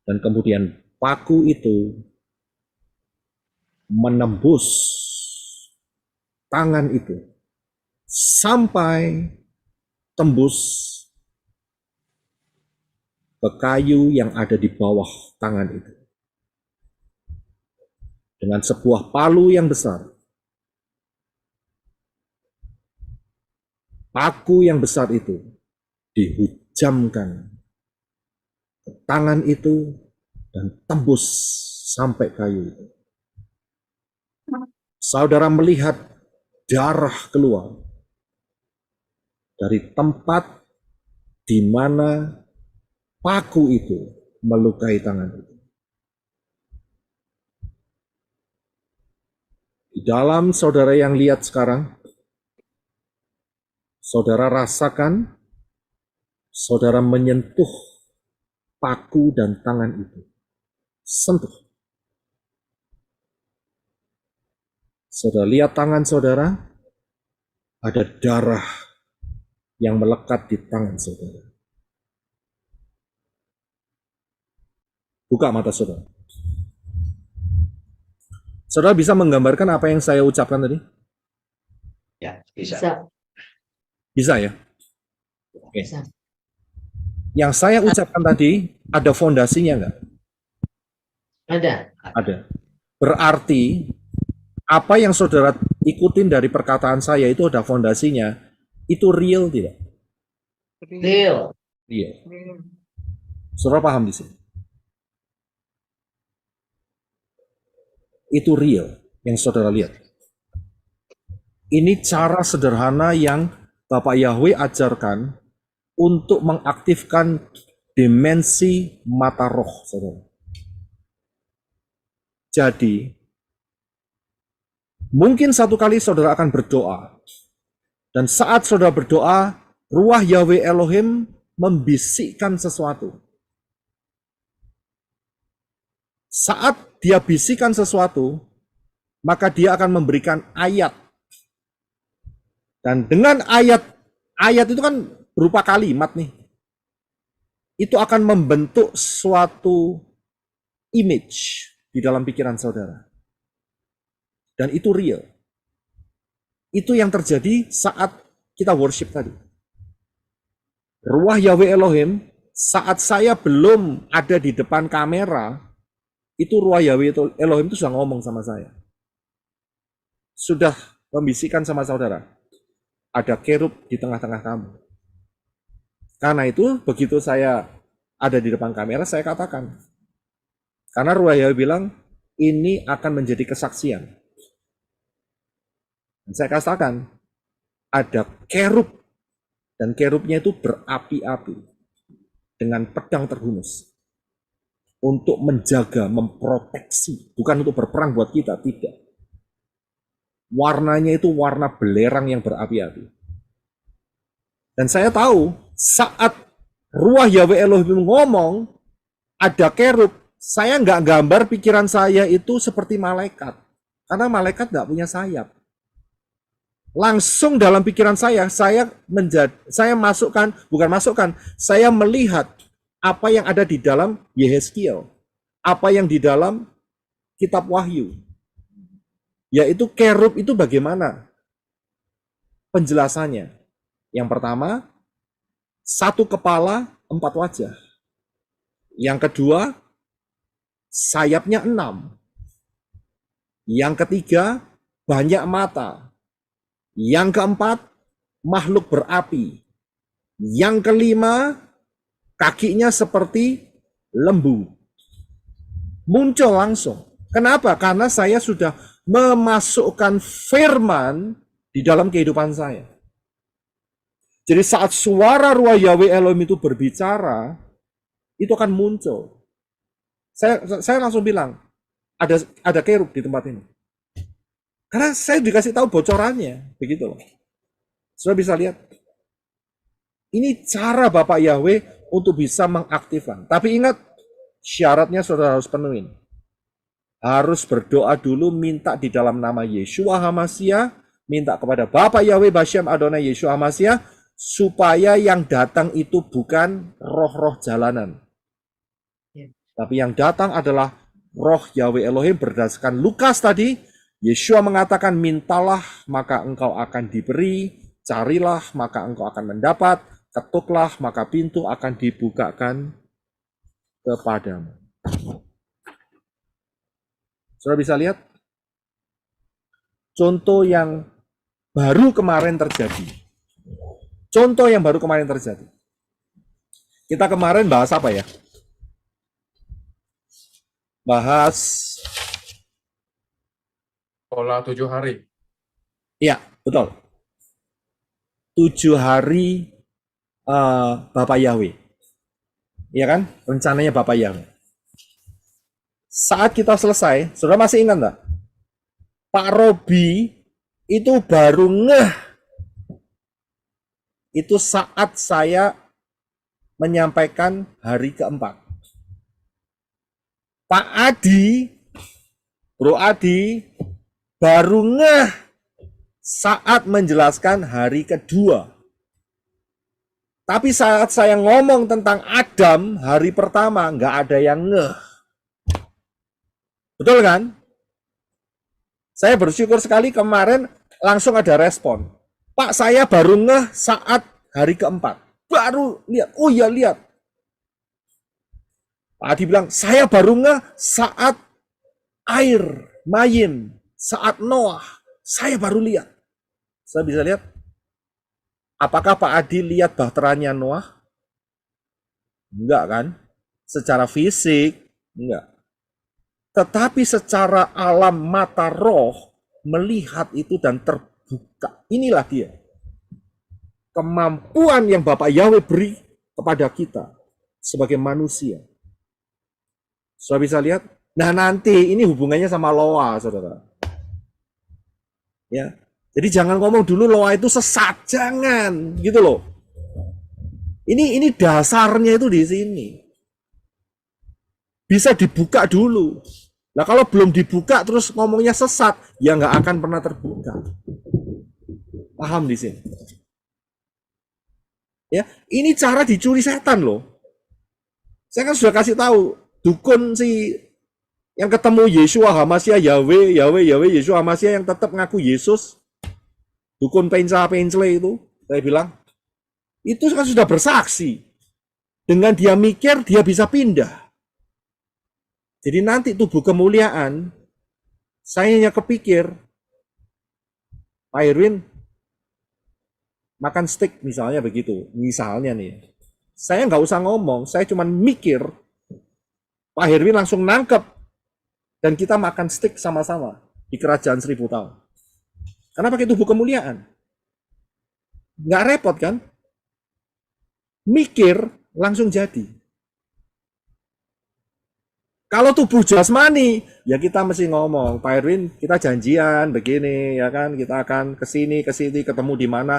dan kemudian paku itu menembus tangan itu sampai tembus ke kayu yang ada di bawah tangan itu. Dengan sebuah palu yang besar. Paku yang besar itu dihujamkan ke tangan itu dan tembus sampai kayu itu. Saudara melihat darah keluar dari tempat di mana paku itu melukai tangan itu. Di dalam saudara yang lihat sekarang, saudara rasakan, saudara menyentuh paku dan tangan itu. Sentuh. Saudara lihat tangan saudara, ada darah yang melekat di tangan saudara. Buka mata saudara. Saudara bisa menggambarkan apa yang saya ucapkan tadi? Ya, bisa. Bisa. Bisa ya? Oke. Bisa. Yang saya ucapkan tadi ada fondasinya nggak? Ada. Ada. Berarti apa yang saudara ikutin dari perkataan saya itu ada fondasinya. Itu real tidak? Real. Real. Saudara paham di sini? Itu real yang saudara lihat. Ini cara sederhana yang Bapak Yahweh ajarkan untuk mengaktifkan dimensi mata roh, saudara. Jadi, mungkin satu kali saudara akan berdoa, dan saat saudara berdoa, Ruah Yahweh Elohim membisikkan sesuatu. Saat dia bisikan sesuatu, maka dia akan memberikan ayat. Dan dengan ayat itu kan berupa kalimat nih. Itu akan membentuk suatu image di dalam pikiran saudara. Dan itu real. Itu yang terjadi saat kita worship tadi. Ruah Yahweh Elohim, saat saya belum ada di depan kamera, itu Ruah Yahweh Elohim itu sudah ngomong sama saya. Sudah membisikkan sama saudara. Ada kerub di tengah-tengah kamu. Karena itu, begitu saya ada di depan kamera, saya katakan. Karena Ruah Yahweh bilang, ini akan menjadi kesaksian. Dan saya katakan, ada kerub. Dan kerubnya itu berapi-api. Dengan pedang terhunus. Untuk menjaga, memproteksi. Bukan untuk berperang buat kita, tidak. Warnanya itu warna belerang yang berapi-api. Dan saya tahu, saat Ruah Yahweh Elohim ngomong, ada kerub, saya nggak gambar pikiran saya itu seperti malaikat. Karena malaikat nggak punya sayap. Langsung dalam pikiran saya saya melihat apa yang ada di dalam Yehezkiel, apa yang di dalam kitab Wahyu. Yaitu kerub itu bagaimana penjelasannya. Yang pertama, 1 kepala, 4 wajah. Yang kedua, sayapnya 6. Yang ketiga, banyak mata. Yang keempat, makhluk berapi. Yang kelima, kakinya seperti lembu. Muncul langsung. Kenapa? Karena saya sudah memasukkan firman di dalam kehidupan saya. Jadi saat suara Ruah Yahweh Elohim itu berbicara, itu akan muncul. Saya langsung bilang, ada kerub di tempat ini. Karena saya dikasih tahu bocorannya, begitu loh. Saudara bisa lihat. Ini cara Bapak Yahweh untuk bisa mengaktifkan. Tapi ingat, syaratnya saudara harus penuhin. Harus berdoa dulu, minta di dalam nama Yeshua HaMashiach, minta kepada Bapak Yahweh Bashem Adonai Yeshua HaMashiach, supaya yang datang itu bukan roh-roh jalanan. Tapi yang datang adalah roh Yahweh Elohim berdasarkan Lukas tadi. Yeshua mengatakan, mintalah maka engkau akan diberi, carilah maka engkau akan mendapat, ketuklah maka pintu akan dibukakan kepadamu. Saudara bisa lihat contoh yang baru kemarin terjadi. Contoh yang baru kemarin terjadi. Kita kemarin bahas apa ya? Bahas Pola 7 hari. iya, betul. 7 hari Bapak Yahweh. Iya kan? Rencananya Bapak Yahweh. Saat kita selesai, saudara masih ingat enggak? Pak Robi itu baru ngeh. Itu saat saya menyampaikan hari keempat. Pak Adi, Bro Adi, baru ngeh saat menjelaskan hari kedua. Tapi saat saya ngomong tentang Adam hari pertama, nggak ada yang ngeh. Betul kan? Saya bersyukur sekali kemarin langsung ada respon. Pak, saya baru ngeh saat hari keempat. Baru lihat, oh iya lihat. Pak Adi bilang, saya baru ngeh saat air, mayim, saat Noah. Saya baru lihat. Saya bisa lihat. Apakah Pak Adi lihat bahteranya Noah? Enggak kan? Secara fisik, enggak. Tetapi secara alam mata roh, melihat itu dan terbuka. Inilah dia. Kemampuan yang Bapak Yahweh beri kepada kita sebagai manusia. Sudah bisa lihat? Nah nanti ini hubungannya sama Loa, saudara. Ya, jadi jangan ngomong dulu Loa itu sesat, jangan, gitu loh. Ini dasarnya itu di sini. Bisa dibuka dulu. Nah kalau belum dibuka terus ngomongnya sesat, ya nggak akan pernah terbuka. Paham di sini? Ya, ini cara dicuri setan loh. Saya kan sudah kasih tahu, dukun si yang ketemu Yeshua Hamasya, Yahweh, Yeshua Hamasya yang tetap ngaku Yesus, dukun penca-pencle itu, saya bilang, itu kan sudah bersaksi. Dengan dia mikir, dia bisa pindah. Jadi nanti tubuh kemuliaan, saya hanya kepikir, Pak Irwin, makan steak misalnya begitu, misalnya nih. Saya nggak usah ngomong, saya cuma mikir, Pak Irwin langsung nangkep, dan kita makan steak sama-sama di kerajaan 1000 tahun. Karena pakai tubuh kemuliaan. Nggak repot kan? Mikir langsung jadi. Kalau tubuh jasmani, ya kita mesti ngomong, Pak Erwin, kita janjian begini, ya kan? Kita akan ke sini, ketemu di mana,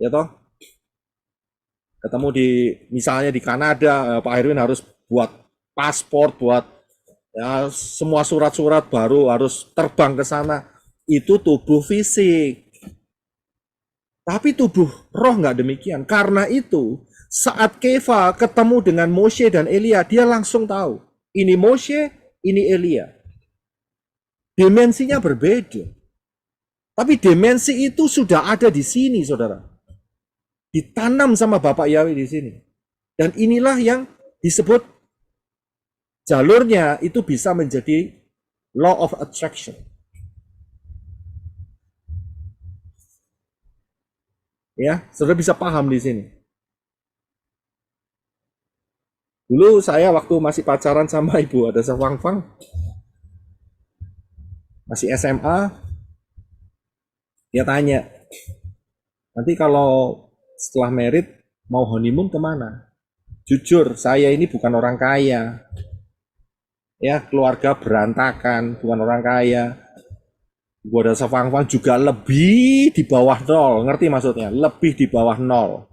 ya toh? Ketemu di, misalnya di Kanada, Pak Erwin harus buat paspor, buat ya, semua surat-surat baru harus terbang ke sana. Itu tubuh fisik. Tapi tubuh roh nggak demikian. Karena itu, saat Kefa ketemu dengan Moshe dan Elia, dia langsung tahu. Ini Moshe, ini Elia. Dimensinya berbeda. Tapi dimensi itu sudah ada di sini, saudara. Ditanam sama Bapak Yahweh di sini. Dan inilah yang disebut jalurnya itu bisa menjadi law of attraction. Ya, saudara bisa paham di sini. Dulu saya waktu masih pacaran sama ibu ada Sewangfang, masih SMA, dia tanya, nanti kalau setelah merit mau honeymoon kemana? Jujur, saya ini bukan orang kaya, ya keluarga berantakan, bukan orang kaya. Gua ada Sewangfang juga lebih di bawah nol, ngerti maksudnya? Lebih di bawah nol.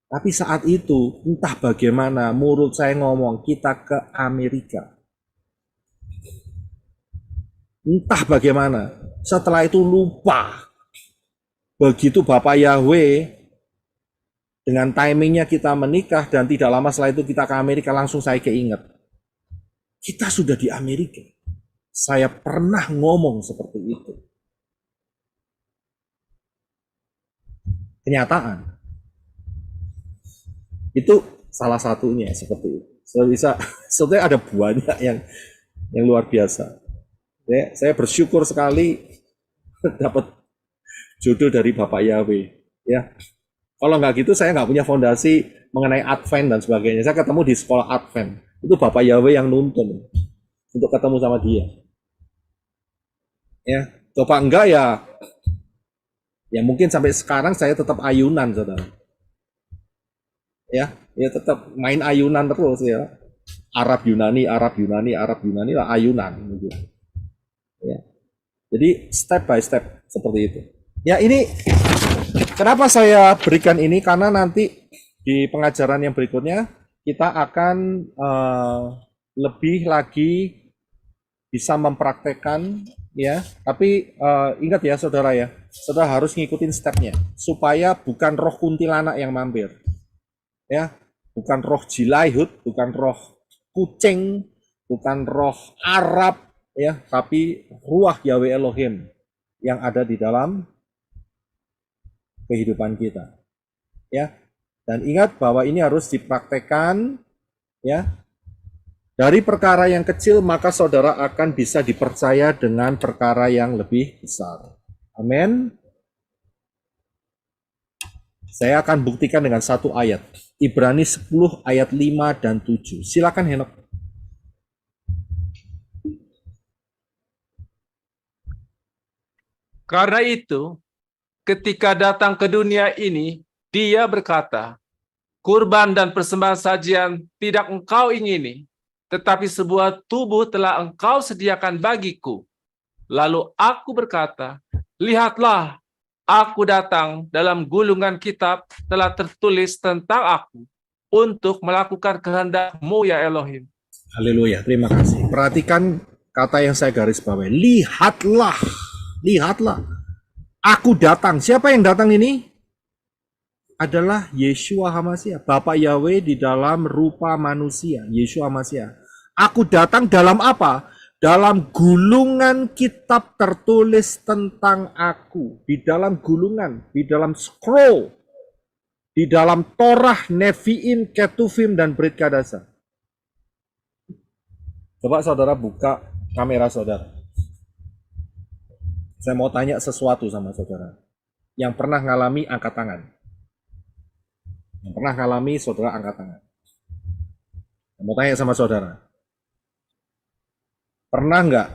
Tapi saat itu, entah bagaimana, mulut saya ngomong, kita ke Amerika. Entah bagaimana, setelah itu lupa. Begitu Bapak Yahweh, dengan timingnya kita menikah, dan tidak lama setelah itu kita ke Amerika, langsung saya keinget. Kita sudah di Amerika. Saya pernah ngomong seperti itu. Kenyataan. Itu salah satunya seperti itu. Sebetulnya ada banyak yang luar biasa. Saya bersyukur sekali dapat jodoh dari Bapak Yahweh. Ya, kalau nggak gitu saya nggak punya fondasi mengenai Advent dan sebagainya. Saya ketemu di sekolah Advent. Itu Bapak Yahweh yang nuntun untuk ketemu sama dia. Ya, coba enggak ya mungkin sampai sekarang saya tetap ayunan, saudara. Ya tetap main ayunan terus ya. Arab Yunani lah ayunan gitu. Ya. Jadi step by step seperti itu. Ya ini kenapa saya berikan ini karena nanti di pengajaran yang berikutnya kita akan lebih lagi bisa mempraktekkan ya. Tapi ingat ya saudara harus ngikutin stepnya supaya bukan roh kuntilanak yang mampir. Ya, bukan roh jilaihut, bukan roh kucing, bukan roh Arab ya, tapi ruah Yahweh Elohim yang ada di dalam kehidupan kita. Ya. Dan ingat bahwa ini harus dipraktekkan ya. Dari perkara yang kecil maka saudara akan bisa dipercaya dengan perkara yang lebih besar. Amin. Saya akan buktikan dengan satu ayat. Ibrani 10 ayat 5 dan 7. Silakan Henok. Karena itu, ketika datang ke dunia ini, dia berkata, kurban dan persembahan sajian tidak engkau ingini, tetapi sebuah tubuh telah engkau sediakan bagiku. Lalu aku berkata, lihatlah, aku datang, dalam gulungan kitab telah tertulis tentang aku, untuk melakukan kehendak-Mu ya Elohim. Haleluya, terima kasih. Perhatikan kata yang saya garis bawahi. Lihatlah, lihatlah. Aku datang. Siapa yang datang ini? Adalah Yeshua HaMashiach, Bapa Yahweh di dalam rupa manusia, Yeshua HaMashiach. Aku datang dalam apa? Dalam gulungan kitab tertulis tentang aku. Di dalam gulungan, di dalam scroll, di dalam Torah, Nevi'im, Ketuvim, dan Brit Kadasa. Coba saudara buka kamera saudara. Saya mau tanya sesuatu sama saudara. Yang pernah ngalami angkat tangan. Yang pernah ngalami saudara angkat tangan. Saya mau tanya sama saudara. Pernah nggak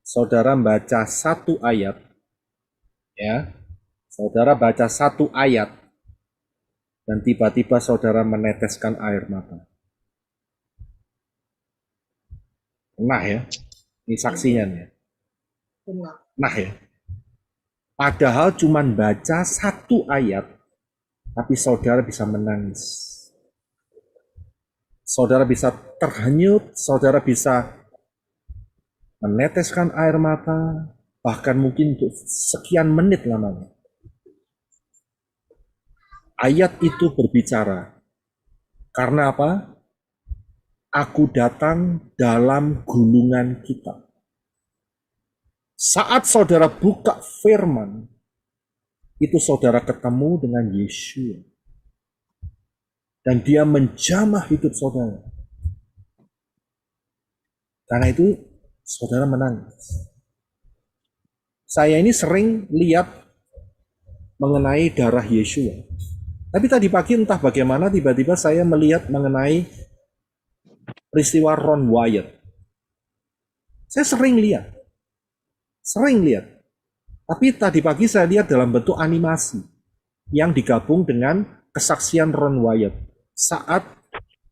saudara baca satu ayat, ya, saudara baca satu ayat, dan tiba-tiba saudara meneteskan air mata? Pernah ya? Ini saksinya nih. Nah ya. Padahal cuman baca satu ayat, tapi saudara bisa menangis. Saudara bisa terhanyut, saudara bisa meneteskan air mata, bahkan mungkin untuk sekian menit lamanya. Ayat itu berbicara. Karena apa? Aku datang dalam gulungan kitab. Saat saudara buka firman, itu saudara ketemu dengan Yeshua. Dan dia menjamah hidup saudara. Karena itu, saudara menangis. Saya ini sering lihat mengenai darah Yeshua. Tapi tadi pagi entah bagaimana tiba-tiba saya melihat mengenai peristiwa Ron Wyatt. Saya sering lihat. Tapi tadi pagi saya lihat dalam bentuk animasi yang digabung dengan kesaksian Ron Wyatt saat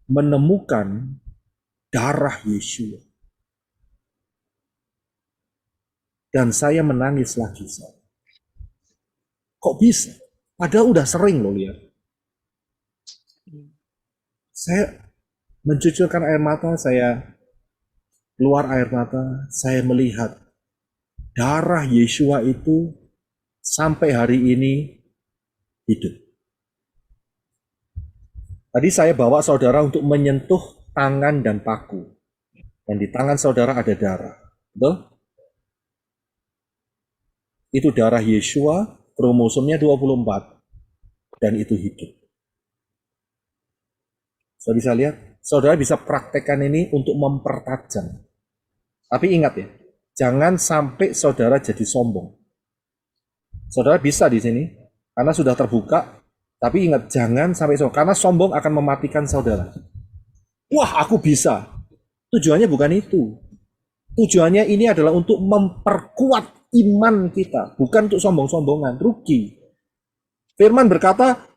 menemukan darah Yeshua. Dan saya menangis lagi. Kok bisa? Padahal udah sering loh lihat. Saya mencucurkan air mata, saya keluar air mata, saya melihat darah Yeshua itu sampai hari ini hidup. Tadi saya bawa saudara untuk menyentuh tangan dan paku. Dan di tangan saudara ada darah. Betul? Itu darah Yeshua, kromosomnya 24. Dan itu hidup. Saudara bisa lihat? Saudara bisa praktekkan ini untuk mempertajam. Tapi ingat ya, jangan sampai saudara jadi sombong. Saudara bisa di sini, karena sudah terbuka. Tapi ingat, jangan sampai sombong. Karena sombong akan mematikan saudara. Wah, aku bisa. Tujuannya bukan itu. Tujuannya ini adalah untuk memperkuat iman kita, bukan untuk sombong-sombongan, rugi. Firman berkata,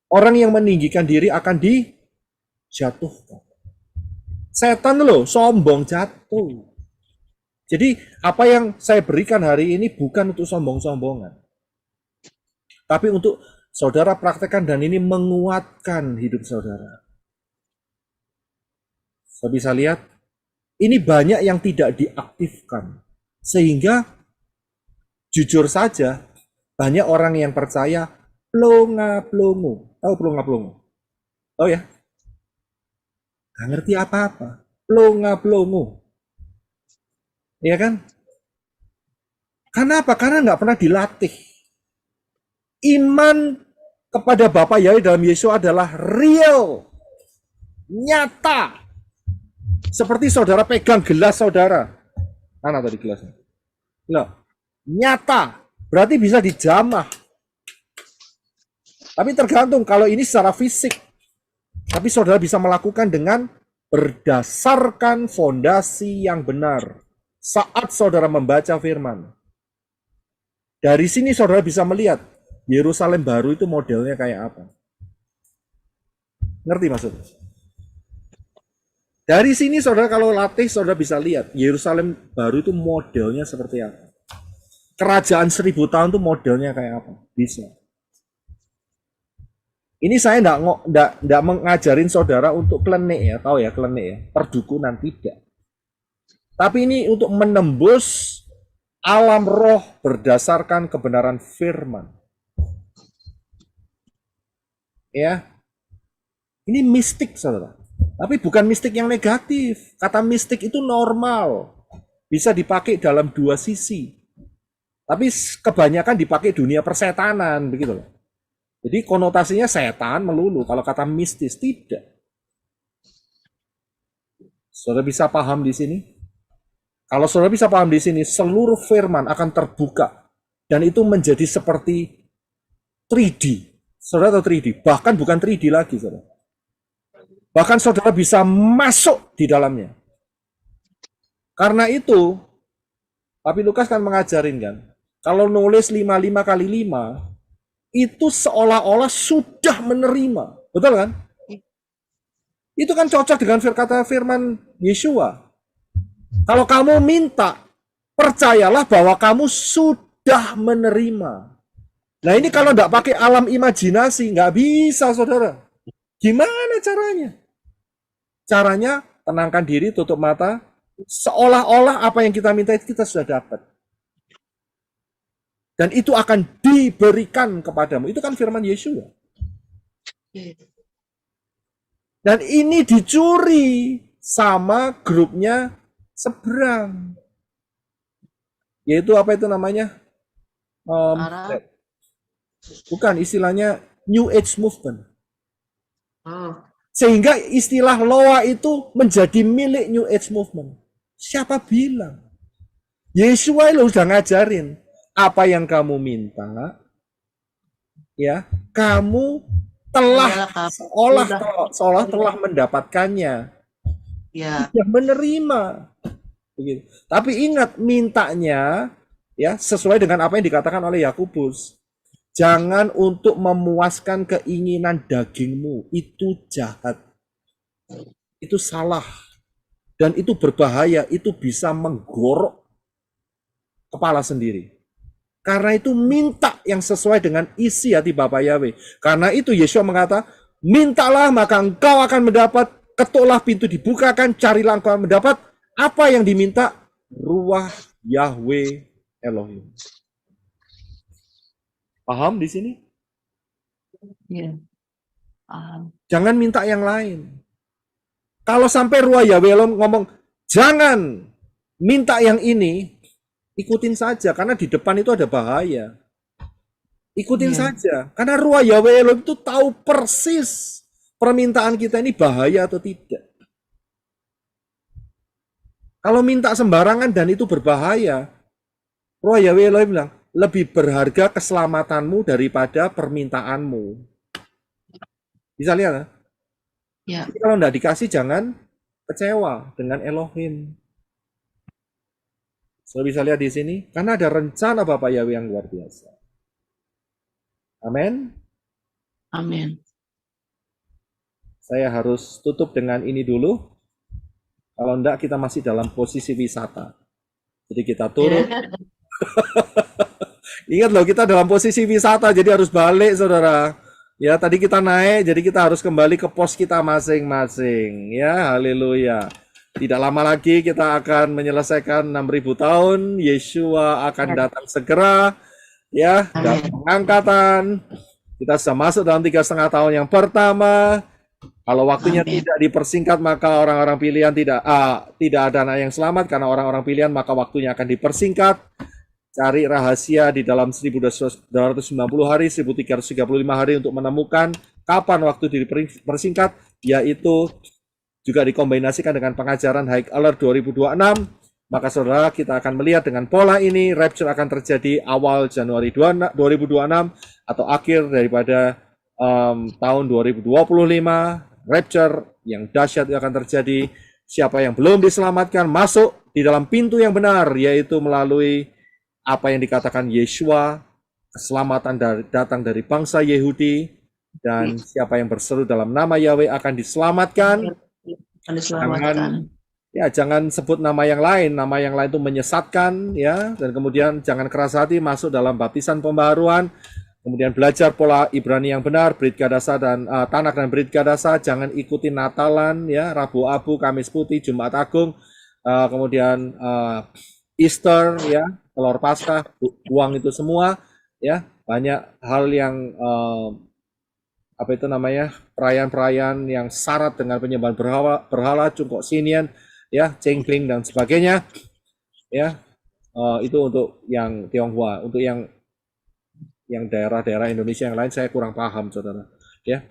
orang yang meninggikan diri akan dijatuhkan. Setan loh, sombong jatuh. Jadi apa yang saya berikan hari ini bukan untuk sombong-sombongan. Tapi untuk saudara praktekkan dan ini menguatkan hidup saudara. Saya bisa lihat, ini banyak yang tidak diaktifkan. Sehingga jujur saja, banyak orang yang percaya plonga-plongo. Tahu plonga-plongo? Tahu ya? Gak ngerti apa-apa. plonga-plongo. Iya kan? Kenapa? Karena nggak pernah dilatih. Iman kepada Bapa Yahweh dalam Yesus adalah real, nyata. Seperti saudara pegang gelas saudara. Mana tadi gelasnya? Loh, nyata. Berarti bisa dijamah. Tapi tergantung kalau ini secara fisik. Tapi saudara bisa melakukan dengan berdasarkan fondasi yang benar. Saat saudara membaca firman. Dari sini saudara bisa melihat Yerusalem baru itu modelnya kayak apa. Ngerti maksudnya? Dari sini saudara kalau latih saudara bisa lihat Yerusalem baru itu modelnya seperti apa. Kerajaan 1000 tahun itu modelnya kayak apa. Bisa. Ini saya enggak mengajarin saudara untuk klenik ya, tahu ya klenik ya, perdukunan tidak. Tapi ini untuk menembus alam roh berdasarkan kebenaran firman. Ya. Ini mistik, saudara. Tapi bukan mistik yang negatif. Kata mistik itu normal. Bisa dipakai dalam dua sisi. Tapi kebanyakan dipakai dunia persetanan, begitu loh. Jadi konotasinya setan melulu. Kalau kata mistis, tidak. Saudara bisa paham di sini? Kalau saudara bisa paham di sini, seluruh firman akan terbuka. Dan itu menjadi seperti 3D. Saudara tahu 3D? Bahkan bukan 3D lagi, saudara. Bahkan saudara bisa masuk di dalamnya. Karena itu, Papi Lukas kan mengajarin kan, kalau nulis 55 kali 5, itu seolah-olah sudah menerima. Betul kan? Itu kan cocok dengan kata firman Yeshua. Kalau kamu minta, percayalah bahwa kamu sudah menerima. Nah ini kalau nggak pakai alam imajinasi, nggak bisa, saudara. Gimana caranya? Caranya tenangkan diri, tutup mata, seolah-olah apa yang kita minta itu kita sudah dapat. Dan itu akan diberikan kepadamu. Itu kan firman Yeshua. Dan ini dicuri sama grupnya seberang. Yaitu apa itu namanya? Bukan, istilahnya New Age Movement. Sehingga istilah Loa itu menjadi milik New Age Movement. Siapa bilang? Yeshua lo udah ngajarin. Apa yang kamu minta, ya, kamu telah seolah telah mendapatkannya. Ya. Sudah menerima. Begitu. Tapi ingat mintanya ya sesuai dengan apa yang dikatakan oleh Yakobus. Jangan untuk memuaskan keinginan dagingmu, itu jahat. Itu salah. Dan itu berbahaya, itu bisa menggorok kepala sendiri. Karena itu minta yang sesuai dengan isi hati Bapa Yahweh. Karena itu Yeshua mengata, mintalah maka engkau akan mendapat, ketuklah pintu dibukakan, carilah engkau akan mendapat. Apa yang diminta? Ruah Yahweh Elohim. Paham di sini? Iya. Paham. Jangan minta yang lain. Kalau sampai Ruah Yahweh Elohim ngomong, jangan minta yang ini, ikutin saja, karena di depan itu ada bahaya. Ikutin saja, karena Ruah Yahweh Elohim itu tahu persis permintaan kita ini bahaya atau tidak. Kalau minta sembarangan dan itu berbahaya, Ruah Yahweh Elohim bilang, lebih berharga keselamatanmu daripada permintaanmu. Bisa lihat? Ya. Jadi kalau nggak dikasih, jangan kecewa dengan Elohim. Sudah bisa lihat di sini, karena ada rencana Bapak Yahweh yang luar biasa. Amin. Amin. Saya harus tutup dengan ini dulu. Kalau enggak, kita masih dalam posisi wisata. Jadi kita turun. Ingat loh, kita dalam posisi wisata, jadi harus balik, saudara. Ya, tadi kita naik, jadi kita harus kembali ke pos kita masing-masing. Ya, haleluya. Tidak lama lagi kita akan menyelesaikan 6.000 tahun. Yeshua akan datang segera. Ya, dalam pengangkatan. Kita sudah masuk dalam 3,5 tahun yang pertama. Kalau waktunya Amin. tidak dipersingkat, maka orang-orang pilihan tidak ada anak yang selamat. Karena orang-orang pilihan, maka waktunya akan dipersingkat. Cari rahasia di dalam 1290 hari, 1335 hari untuk menemukan kapan waktu dipersingkat, yaitu juga dikombinasikan dengan pengajaran High Alert 2026. Maka saudara, kita akan melihat dengan pola ini, rapture akan terjadi awal Januari 2026 atau akhir daripada tahun 2025. Rapture yang dahsyat akan terjadi. Siapa yang belum diselamatkan masuk di dalam pintu yang benar, yaitu melalui apa yang dikatakan Yeshua, keselamatan datang dari bangsa Yehudi, dan siapa yang berseru dalam nama Yahweh akan diselamatkan. Akan diselamatkan. Jangan sebut nama yang lain itu menyesatkan, ya, dan kemudian jangan keras hati masuk dalam baptisan pembaharuan. Kemudian belajar pola Ibrani yang benar, Brit Gadasa dan Tanak dan Brit Gadasa. Jangan ikuti Natalan, ya, Rabu Abu, Kamis Putih, Jumat Agung, kemudian Easter, ya, telur Paskah, buang itu semua, ya. Banyak hal yang perayaan-perayaan yang syarat dengan penyembahan berhala, cungkok sinian, ya, cengkling dan sebagainya, ya. Itu untuk yang Tionghoa. Untuk yang daerah-daerah Indonesia yang lain saya kurang paham, saudara, ya.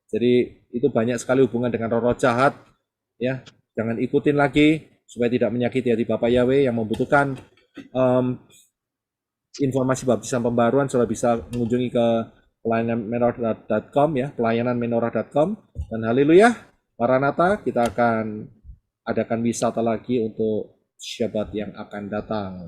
Jadi itu banyak sekali hubungan dengan roh-roh jahat, ya. Jangan ikutin lagi supaya tidak menyakiti hati Bapak Yahweh. Yang membutuhkan informasi baptisan pembaruan, saudara bisa mengunjungi ke pelayananmenorah.com, ya, pelayananmenorah.com. Dan haleluya, Maranatha, kita akan adakan wisata lagi untuk Syabat yang akan datang.